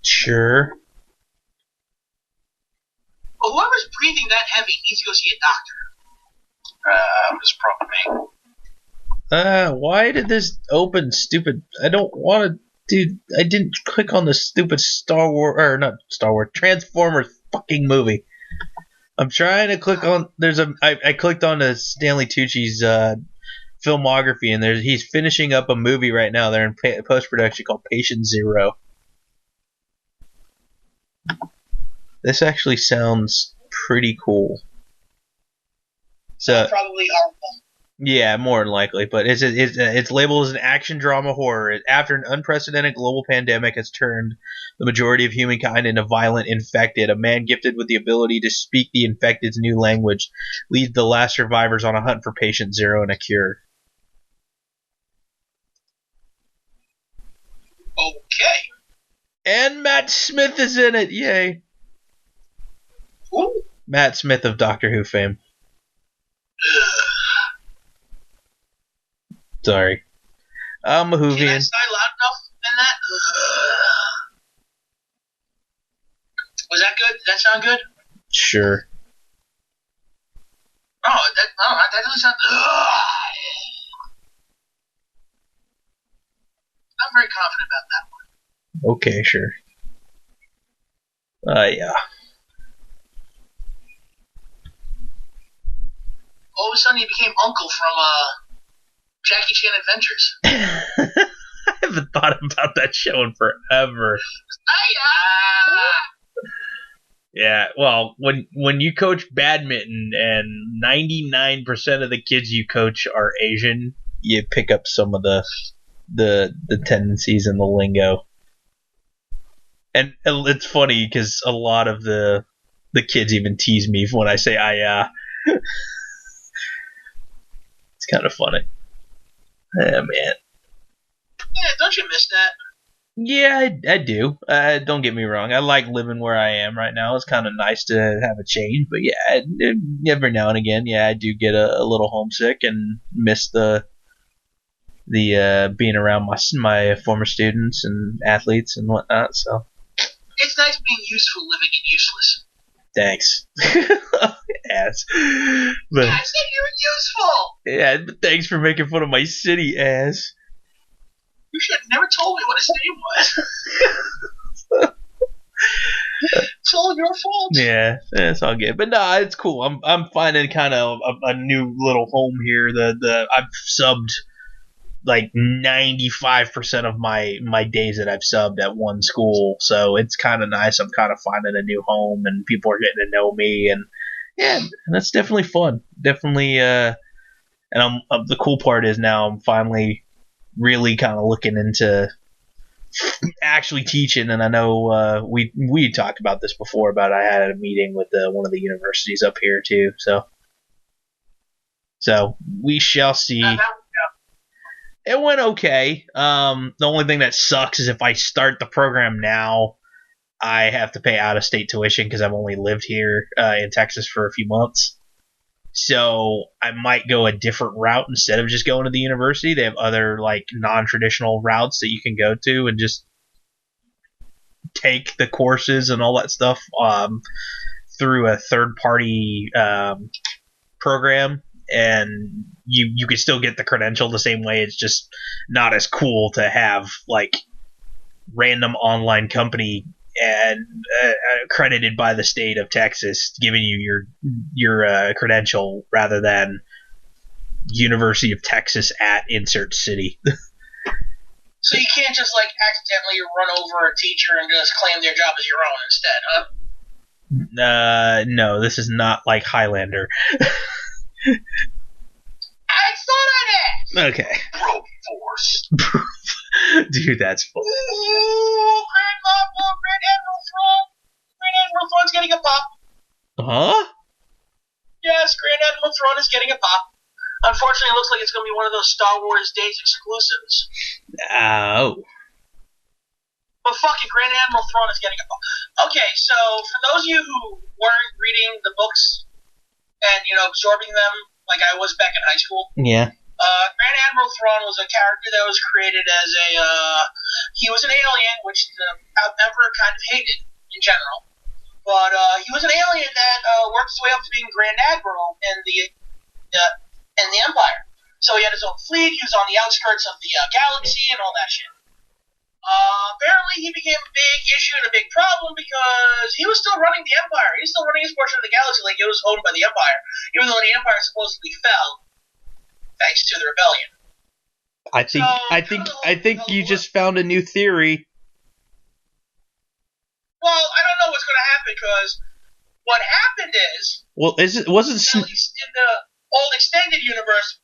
Sure. Well, whoever's breathing that heavy needs to go see a doctor. It's probably me. Why did this open stupid? I don't want to. Dude, I didn't click on the stupid Transformers fucking movie. I'm trying to click on. I clicked on the Stanley Tucci's filmography, and he's finishing up a movie right now. They're in post production called Patient Zero. This actually sounds pretty cool. So Probably horrible. yeah, more than likely, but it's labeled as an action drama horror. After an unprecedented global pandemic has turned the majority of humankind into violent infected, a man gifted with the ability to speak the infected's new language leads the last survivors on a hunt for Patient Zero and a cure. Okay. And Matt Smith is in it. Yay. Ooh. Matt Smith of Doctor Who fame. Sorry. I'm a Can I Whovian. sigh loud enough? in that. Was that good? Did that sound good? Sure. Oh, that doesn't sound. I'm very confident about that one. Okay, sure. Yeah. All of a sudden, he became Uncle from Jackie Chan Adventures. I haven't thought about that show in forever. Yeah, well, when you coach badminton and 99% of the kids you coach are Asian, you pick up some of the tendencies and the lingo. And it's funny because a lot of the kids even tease me when I say It's kind of funny. Yeah, man. Yeah, don't you miss that? Yeah, I do. Don't get me wrong. I like living where I am right now. It's kind of nice to have a change. But yeah, every now and again, yeah, I do get a little homesick and miss the being around my former students and athletes and whatnot. So it's nice being useful, living in useless. Thanks. Ass. But, yeah, I said you were useful. Yeah, but thanks for making fun of my city, ass. You should have never told me what his name was. It's all your fault. Yeah, it's all good. But nah, it's cool. I'm finding kind of a new little home here. I've subbed like 95% of my days that I've subbed at one school, so it's kind of nice. I'm kind of finding a new home, and people are getting to know me, and yeah, that's definitely fun. Definitely, and the cool part is now I'm finally really kind of looking into actually teaching, and I know we talked about this before. About I had a meeting with one of the universities up here too, so we shall see. It went okay. The only thing that sucks is if I start the program now, I have to pay out-of-state tuition because I've only lived here in Texas for a few months. So I might go a different route instead of just going to the university. They have other like non-traditional routes that you can go to and just take the courses and all that stuff through a third-party program. And you can still get the credential the same way. It's just not as cool to have like random online company and accredited by the state of Texas giving you your credential rather than University of Texas at insert city. So you can't just like accidentally run over a teacher and just claim their job as your own instead, huh? No, this is not like Highlander. I thought I'd ask. Okay. Brute force. Dude, that's funny. Ooh, Grand Admiral Thrawn. Grand Admiral Thrawn's getting a pop. Huh? Yes, Grand Admiral Thrawn is getting a pop. Unfortunately, it looks like it's going to be one of those Star Wars Days exclusives. Oh. But fuck it, Grand Admiral Thrawn is getting a pop. Okay, so for those of you who weren't reading the books and, absorbing them like I was back in high school. Yeah. Grand Admiral Thrawn was a character that was created as he was an alien, which the Emperor kind of hated in general. But he was an alien that worked his way up to being Grand Admiral in the Empire. So he had his own fleet, he was on the outskirts of the galaxy and all that shit. Apparently he became a big issue and a big problem because he was still running the Empire. He was still running his portion of the galaxy like it was owned by the Empire, even though the Empire supposedly fell thanks to the rebellion. I think you just found a new theory. Well, I don't know what's going to happen because what happened is, wasn't at least in the old extended universe,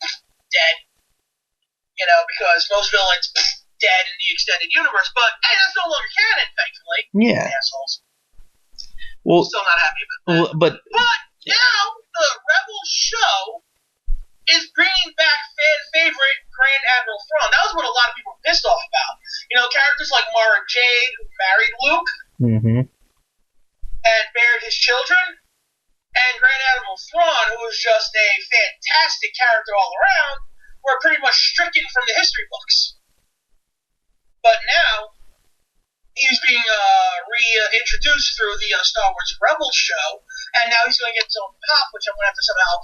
dead. Because most villains dead in the extended universe, but hey, that's no longer canon, thankfully. Yeah. Assholes. Well, still not happy about that. But now the Rebel show is bringing back fan favorite Grand Admiral Thrawn. That was what a lot of people were pissed off about. Characters like Mara Jade, who married Luke, and bared his children, and Grand Admiral Thrawn, who was just a fantastic character all around, were pretty much stricken from the history books. But now he's being reintroduced through the Star Wars Rebels show, and now he's going to get his own pop, which I'm going to have to somehow,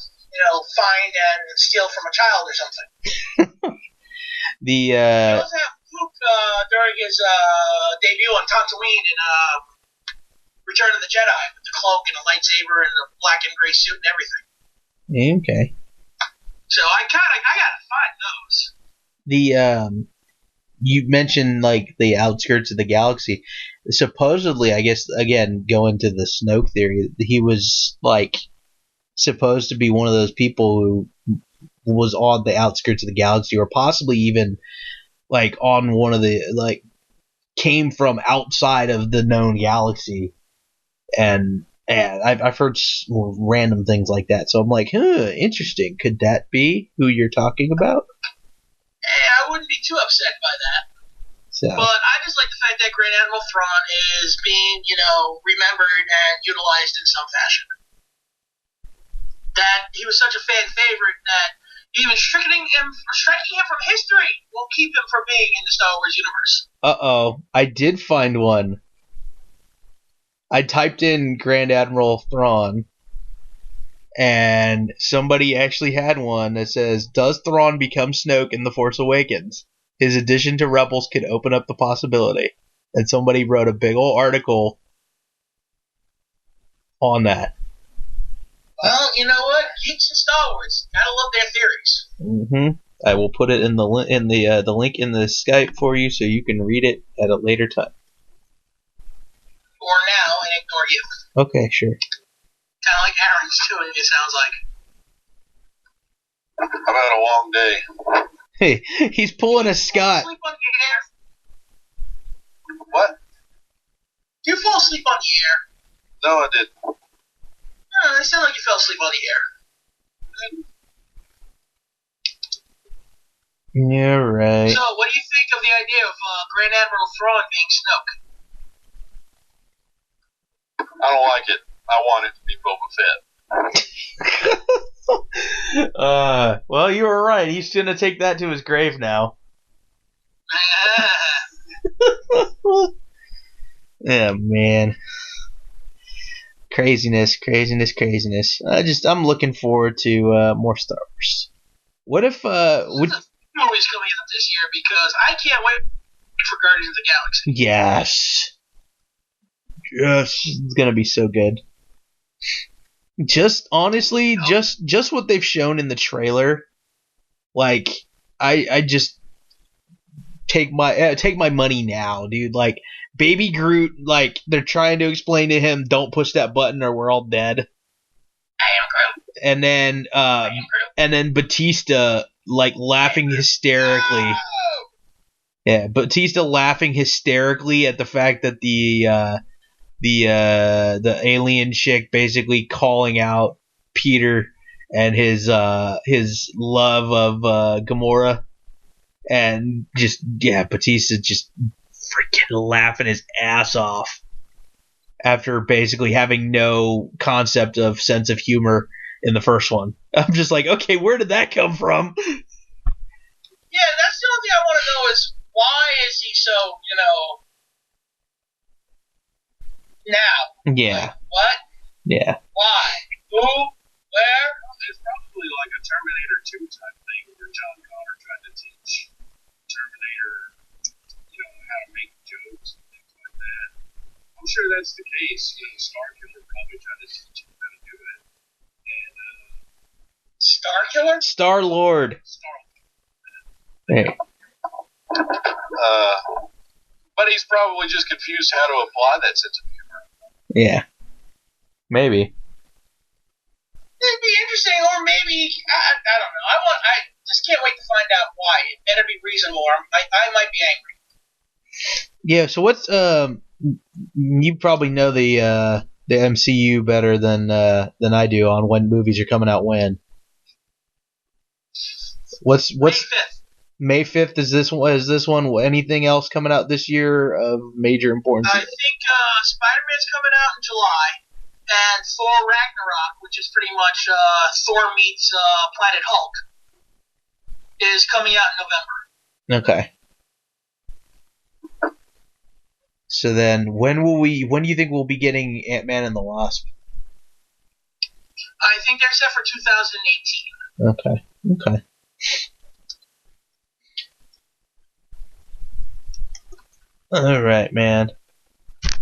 find and steal from a child or something. He also have Luke during his debut on Tatooine in Return of the Jedi with the cloak and a lightsaber and the black and gray suit and everything. Okay. So I gotta find those. You mentioned like the outskirts of the galaxy. Supposedly, I guess again going to the Snoke theory, he was like supposed to be one of those people who was on the outskirts of the galaxy, or possibly even like on one of the like came from outside of the known galaxy, and I've heard random things like that. So I'm like, interesting. Could that be who you're talking about? I wouldn't be too upset by that. So. But I just like the fact that Grand Admiral Thrawn is being, remembered and utilized in some fashion. That he was such a fan favorite that even striking him from history will keep him from being in the Star Wars universe. Uh-oh. I did find one. I typed in Grand Admiral Thrawn, and somebody actually had one that says, "Does Thrawn become Snoke in The Force Awakens? His addition to Rebels could open up the possibility." And somebody wrote a big old article on that. Well, you know what? Geeks and Star Wars gotta love their theories. Mm-hmm. I will put it in the link in the link in the Skype for you, so you can read it at a later time. Or now and ignore you. Okay, sure. Kind of like Aaron's doing. It sounds like. How about a long day? Hey, he's pulling a Scott. Sleep on the air. What? Do you fall asleep on the air? No, I didn't. No, it sounded like you fell asleep on the air. Yeah, right. So, what do you think of the idea of Grand Admiral Thrawn being Snoke? I don't like it. I want it to be Boba Fett. Well, you were right. He's gonna take that to his grave now. Yeah, man. Craziness. I'm looking forward to more Star Wars. What if movies coming out this year, because I can't wait for Guardians of the Galaxy. Yes, it's gonna be so good. Just honestly, just what they've shown in the trailer, like I just take my money now, dude. Like Baby Groot, like they're trying to explain to him, don't push that button or we're all dead. I am Groot. And then Batista like laughing hysterically. Yeah, Batista laughing hysterically at the fact that the alien chick basically calling out Peter and his love of Gamora, and Batista just freaking laughing his ass off after basically having no concept of sense of humor in the first one. I'm just like, okay, where did that come from? Yeah, that's the only thing I want to know is why is he so, now? Yeah. Like, what? Yeah. Why? Who? Where? It's probably like a Terminator 2 type thing where John Connor tried to teach Terminator, how to make jokes and things like that. I'm sure that's the case. Starkiller probably tried to teach him how to do it. And, Starkiller? Star-Lord. Hey. But he's probably just confused how to apply that sense of humor. Yeah. Maybe. It'd be interesting, or maybe I don't know. I just can't wait to find out why. It better be reasonable, or I might be angry. Yeah. So what's you probably know the MCU better than I do on when movies are coming out when. What's May 5th. May 5th is this one? Anything else coming out this year of major importance? I think Spider-Man's coming out in July, and Thor Ragnarok, which is pretty much Thor meets Planet Hulk, is coming out in November. Okay. So then, when do you think we'll be getting Ant-Man and the Wasp? I think they're set for 2018. Okay. All right, man.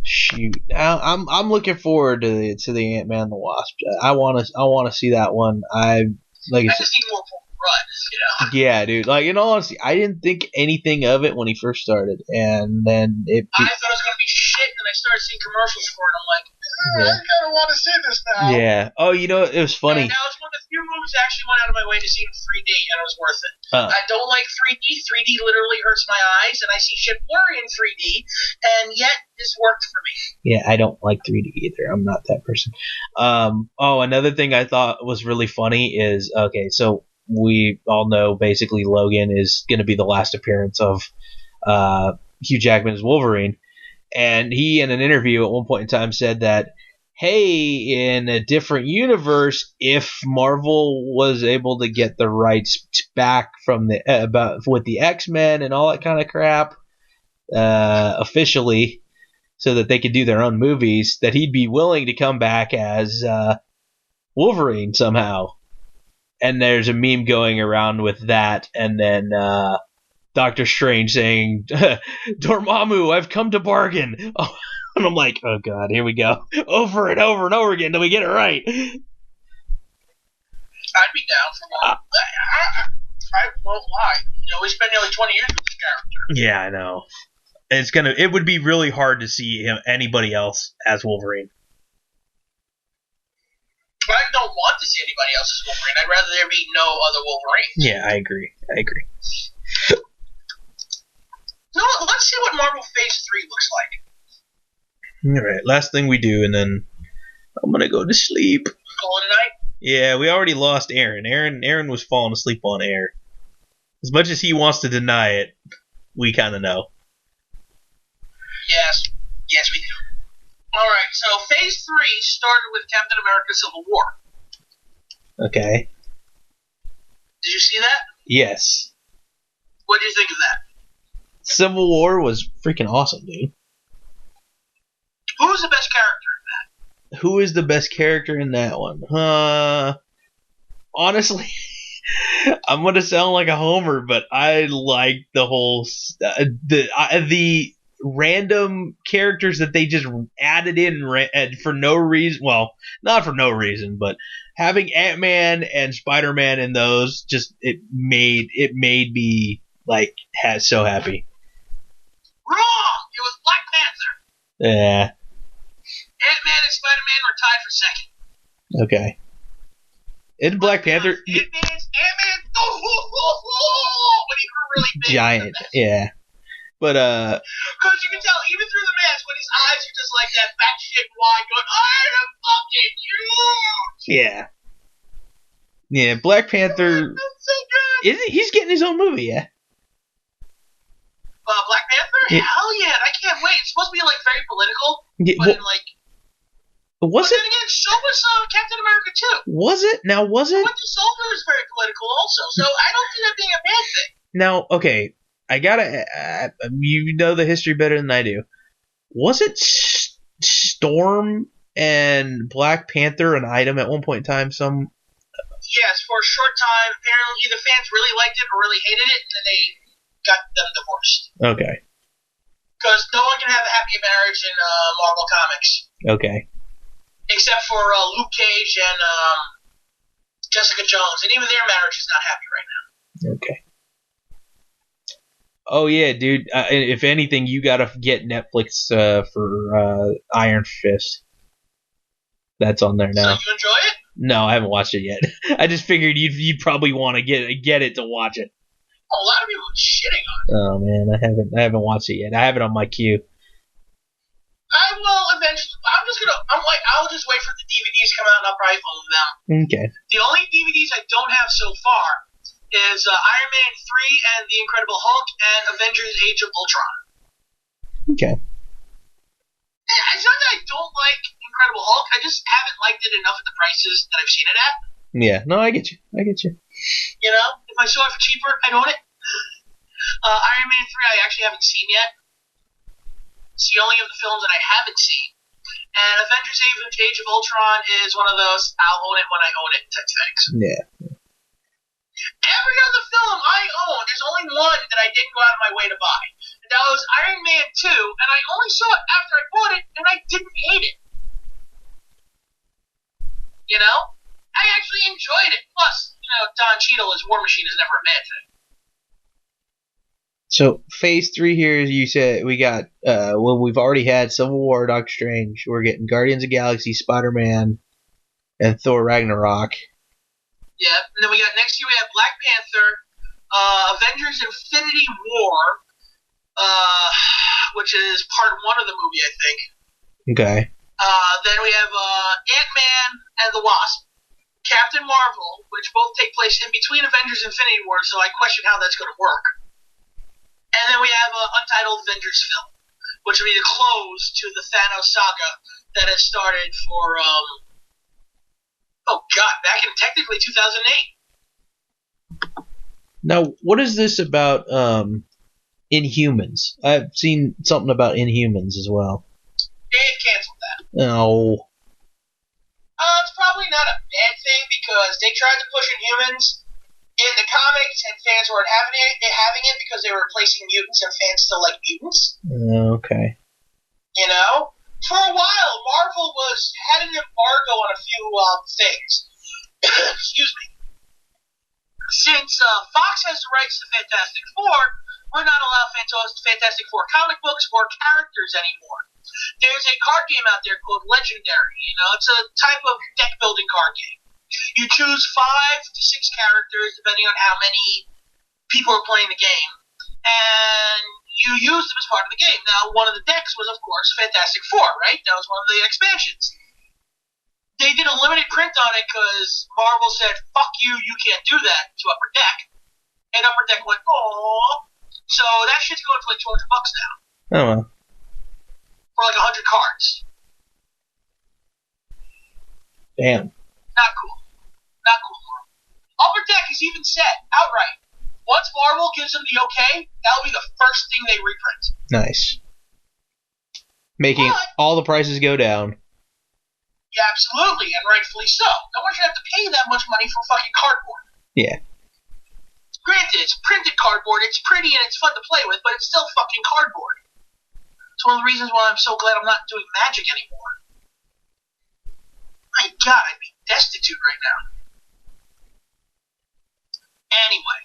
Shoot, I'm looking forward to the Ant-Man and the Wasp. I want to see that one. I just need more runs, you know. Yeah, dude. Like, in all honesty, I didn't think anything of it when he first started, and then I thought it was gonna be shit, and I started seeing commercials for it. I'm like, I kind of want to see this now. Yeah. Oh, it was funny. And that was one of the few movies I actually went out of my way to see in 3D, and it was worth it. I don't like 3D. 3D literally hurts my eyes, and I see shit blurry in 3D, and yet this worked for me. Yeah, I don't like 3D either. I'm not that person. Another thing I thought was really funny is, okay, so we all know basically Logan is going to be the last appearance of Hugh Jackman as Wolverine. And he, in an interview at one point in time, said that, hey, in a different universe, if Marvel was able to get the rights back from with the X-Men and all that kind of crap officially, so that they could do their own movies, that he'd be willing to come back as Wolverine somehow. And there's a meme going around with that, and then Doctor Strange saying, Dormammu, I've come to bargain. Oh, and I'm like, oh god, here we go. Over and over and over again till we get it right. I'd be down for one. I won't lie. You know, we spent nearly 20 years with this character. Yeah, I know. It would be really hard to see anybody else as Wolverine. But I don't want to see anybody else as Wolverine. I'd rather there be no other Wolverines. Yeah, I agree. No, let's see what Marvel Phase 3 looks like. Alright, last thing we do, and then I'm gonna go to sleep. Call it a night? Yeah, we already lost Aaron. Aaron was falling asleep on air. As much as he wants to deny it, we kind of know. Yes, we do. Alright, so Phase 3 started with Captain America Civil War. Okay. Did you see that? Yes. What do you think of that? Civil War was freaking awesome, dude. Who was the best character in that? Who is the best character in that one? Honestly, I'm gonna sound like a homer, but I like the whole the random characters that they just added in for no reason. Well, not for no reason, but having Ant-Man and Spider-Man in those it made me like so happy. Wrong! It was Black Panther. Yeah. Ant-Man and Spider-Man were tied for second. Okay. Isn't Black Panther Ant-Man, when he grew really big. Giant, yeah. But because you can tell even through the mask when his eyes are just like that batshit wide, going, I am fucking huge. Yeah. Yeah, Black Panther. That's so good. He's getting his own movie, yeah. Black Panther? Yeah. Hell yeah! I can't wait. It's supposed to be like very political, Yeah, but like. Was but it? then again, so was Captain America too. Was it? Now, was it? Winter Soldier is very political also, so I don't see that being a bad thing. Now, okay, I gotta. You know the history better than I do. Was it Storm and Black Panther an item at one point in time? Yes, for a short time. Apparently, either fans really liked it or really hated it, and then they got them divorced. Okay. Because no one can have a happy marriage in Marvel Comics. Okay. Except for Luke Cage and Jessica Jones, and even their marriage is not happy right now. Okay. Oh yeah, dude. If anything, you gotta get Netflix for Iron Fist. That's on there now. So you enjoy it? No, I haven't watched it yet. I just figured you'd probably want to get it to watch it. A lot of people are shitting on it. Oh man, I haven't watched it yet. I have it on my queue. I will eventually. I'll just wait for the DVDs to come out and I'll probably own them. Okay. The only DVDs I don't have so far is Iron Man 3 and The Incredible Hulk and Avengers Age of Ultron. Okay. It's not that I don't like Incredible Hulk, I just haven't liked it enough at the prices that I've seen it at. Yeah, no, I get you. You know, if I saw it for cheaper, I'd own it. Iron Man 3 I actually haven't seen yet. It's the only of the films that I haven't seen. And Avengers Age of Ultron is one of those I'll own it when I own it type things. Yeah. Every other film I own, there's only one that I didn't go out of my way to buy. And that was Iron Man 2, and I only saw it after I bought it, and I didn't hate it. You know? I actually enjoyed it. Plus, Don Cheadle as War Machine is never a bad thing. So phase 3 here, you said we got we've already had Civil War, Doctor Strange. We're getting Guardians of the Galaxy, Spider-Man, and Thor Ragnarok. Yeah, and then we got next year we have Black Panther, Avengers Infinity War, which is part 1 of the movie, I think. Okay. Then we have Ant-Man and the Wasp, Captain Marvel, which both take place in between Avengers Infinity War, so I question how that's going to work. And then we have an untitled Avengers film, which will be the close to the Thanos saga that has started for, back in technically 2008. Now, what is this about Inhumans? I've seen something about Inhumans as well. They've canceled that. No. It's probably not a bad thing because they tried to push Inhumans in the comics and fans weren't having it because they were replacing mutants and fans still like mutants. Okay. You know? For a while, Marvel had an embargo on a few things. Excuse me. Since Fox has the rights to Fantastic Four, we're not allowed Fantastic Four comic books or characters anymore. There's a card game out there called Legendary. It's a type of deck building card game. You choose 5 to 6 characters depending on how many people are playing the game, and you use them as part of the game. Now, one of the decks was, of course, Fantastic Four, right? That was one of the expansions. They did a limited print on it because Marvel said, fuck you, you can't do that to Upper Deck. And Upper Deck went, oh. So that shit's going for like $200 now. Oh, well. For like 100 cards. Damn. Not cool. Not cool, Marvel. Upper Deck has even said, outright, once Marvel gives them the okay, that'll be the first thing they reprint. Nice. Making all the prices go down. Yeah, absolutely, and rightfully so. No one should have to pay that much money for fucking cardboard. Yeah. Granted, it's printed cardboard, it's pretty and it's fun to play with, but it's still fucking cardboard. It's one of the reasons why I'm so glad I'm not doing Magic anymore. My God, I'd be destitute right now. Anyway.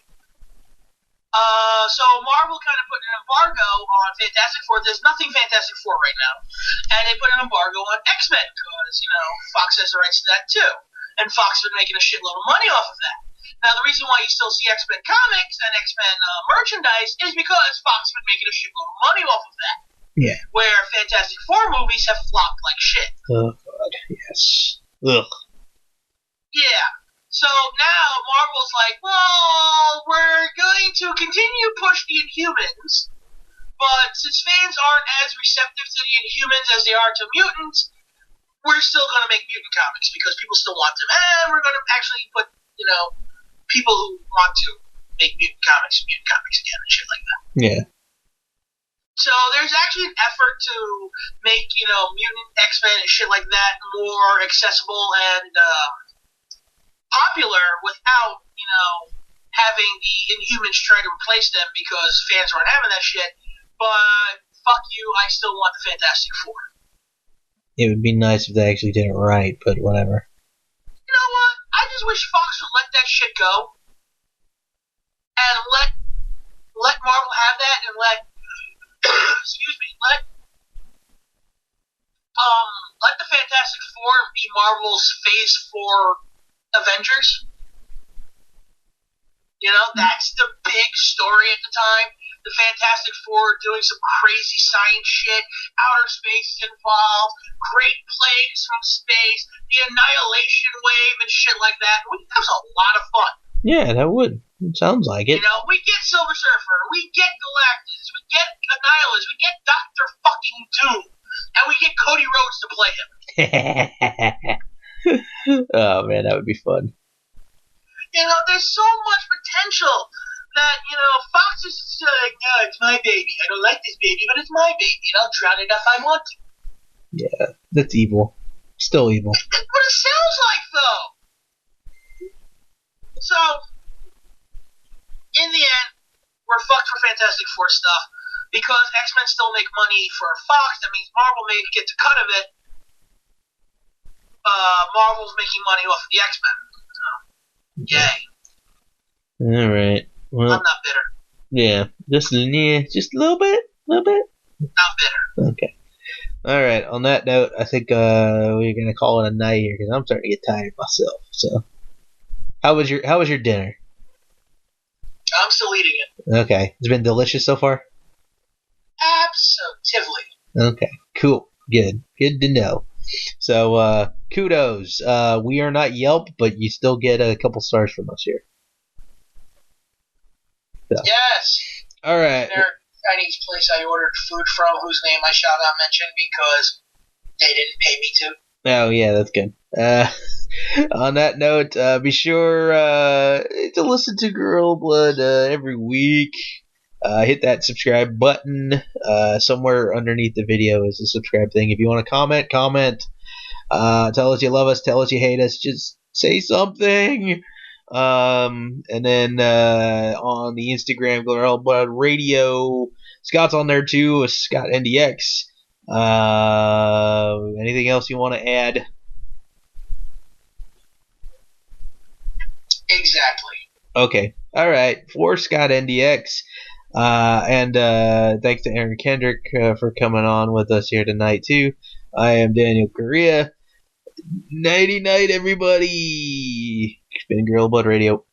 So Marvel kind of put an embargo on Fantastic Four. There's nothing Fantastic Four right now. And they put an embargo on X-Men because, Fox has the rights to that too. And Fox has been making a shitload of money off of that. Now, the reason why you still see X-Men comics and X-Men merchandise is because Fox has been making a shitload of money off of that. Yeah. Where Fantastic Four movies have flopped like shit. Oh, God, yes. Ugh. Yeah. So now Marvel's like, well, we're going to continue to push the Inhumans, but since fans aren't as receptive to the Inhumans as they are to mutants, we're still going to make mutant comics because people still want them. And we're going to actually put, people who want to make mutant comics again and shit like that. Yeah. So there's actually an effort to make, mutant X-Men and shit like that more accessible and popular without, having the Inhumans try to replace them because fans aren't having that shit. But fuck you, I still want the Fantastic Four. It would be nice if they actually did it right, but whatever. You know what? I just wish Fox would let that shit go. And let Marvel have that and let let the Fantastic Four be Marvel's Phase 4 Avengers. That's the big story at the time. The Fantastic Four doing some crazy science shit. Outer space is involved. Great plagues from space. The Annihilation Wave and shit like that. That was a lot of fun. Yeah, that would. It sounds like it. We get Silver Surfer. We get Galactus. We get Annihilus. We get Dr. fucking Doom. And we get Cody Rhodes to play him. Oh, man, that would be fun. There's so much potential that, Fox is just like, no, it's my baby. I don't like this baby, but it's my baby, and I'll drown it if I want to. Yeah, that's evil. Still evil. That's what it sounds like, though. So, in the end, we're fucked for Fantastic Four stuff. Because X-Men still make money for Fox, that means Marvel may get a cut of it. Marvel's making money off of the X-Men. So, yay. All right. Well, I'm not bitter. Yeah, just a little bit. Not bitter. Okay. All right. On that note, I think we're gonna call it a night here because I'm starting to get tired myself. So, how was your dinner? I'm still eating it. Okay, it's been delicious so far. Absolutely. Okay, cool, good to know. So, kudos. We are not Yelp, but you still get a couple stars from us here. So. Yes. All right. There's a Chinese place I ordered food from, whose name I shall not mention because they didn't pay me to. Oh yeah, that's good. On that note, be sure to listen to Girl Blood every week. Hit that subscribe button. Somewhere underneath the video is a subscribe thing. If you want to comment. Tell us you love us. Tell us you hate us. Just say something. And then on the Instagram, Girl Blood Radio. Scott's on there too. Scott NDX. Anything else you want to add? Exactly. Okay. All right. For Scott NDX. And thanks to Aaron Kendrick for coming on with us here tonight too. I am Daniel Correa. Nighty night, everybody. It's been Girl Blood Radio.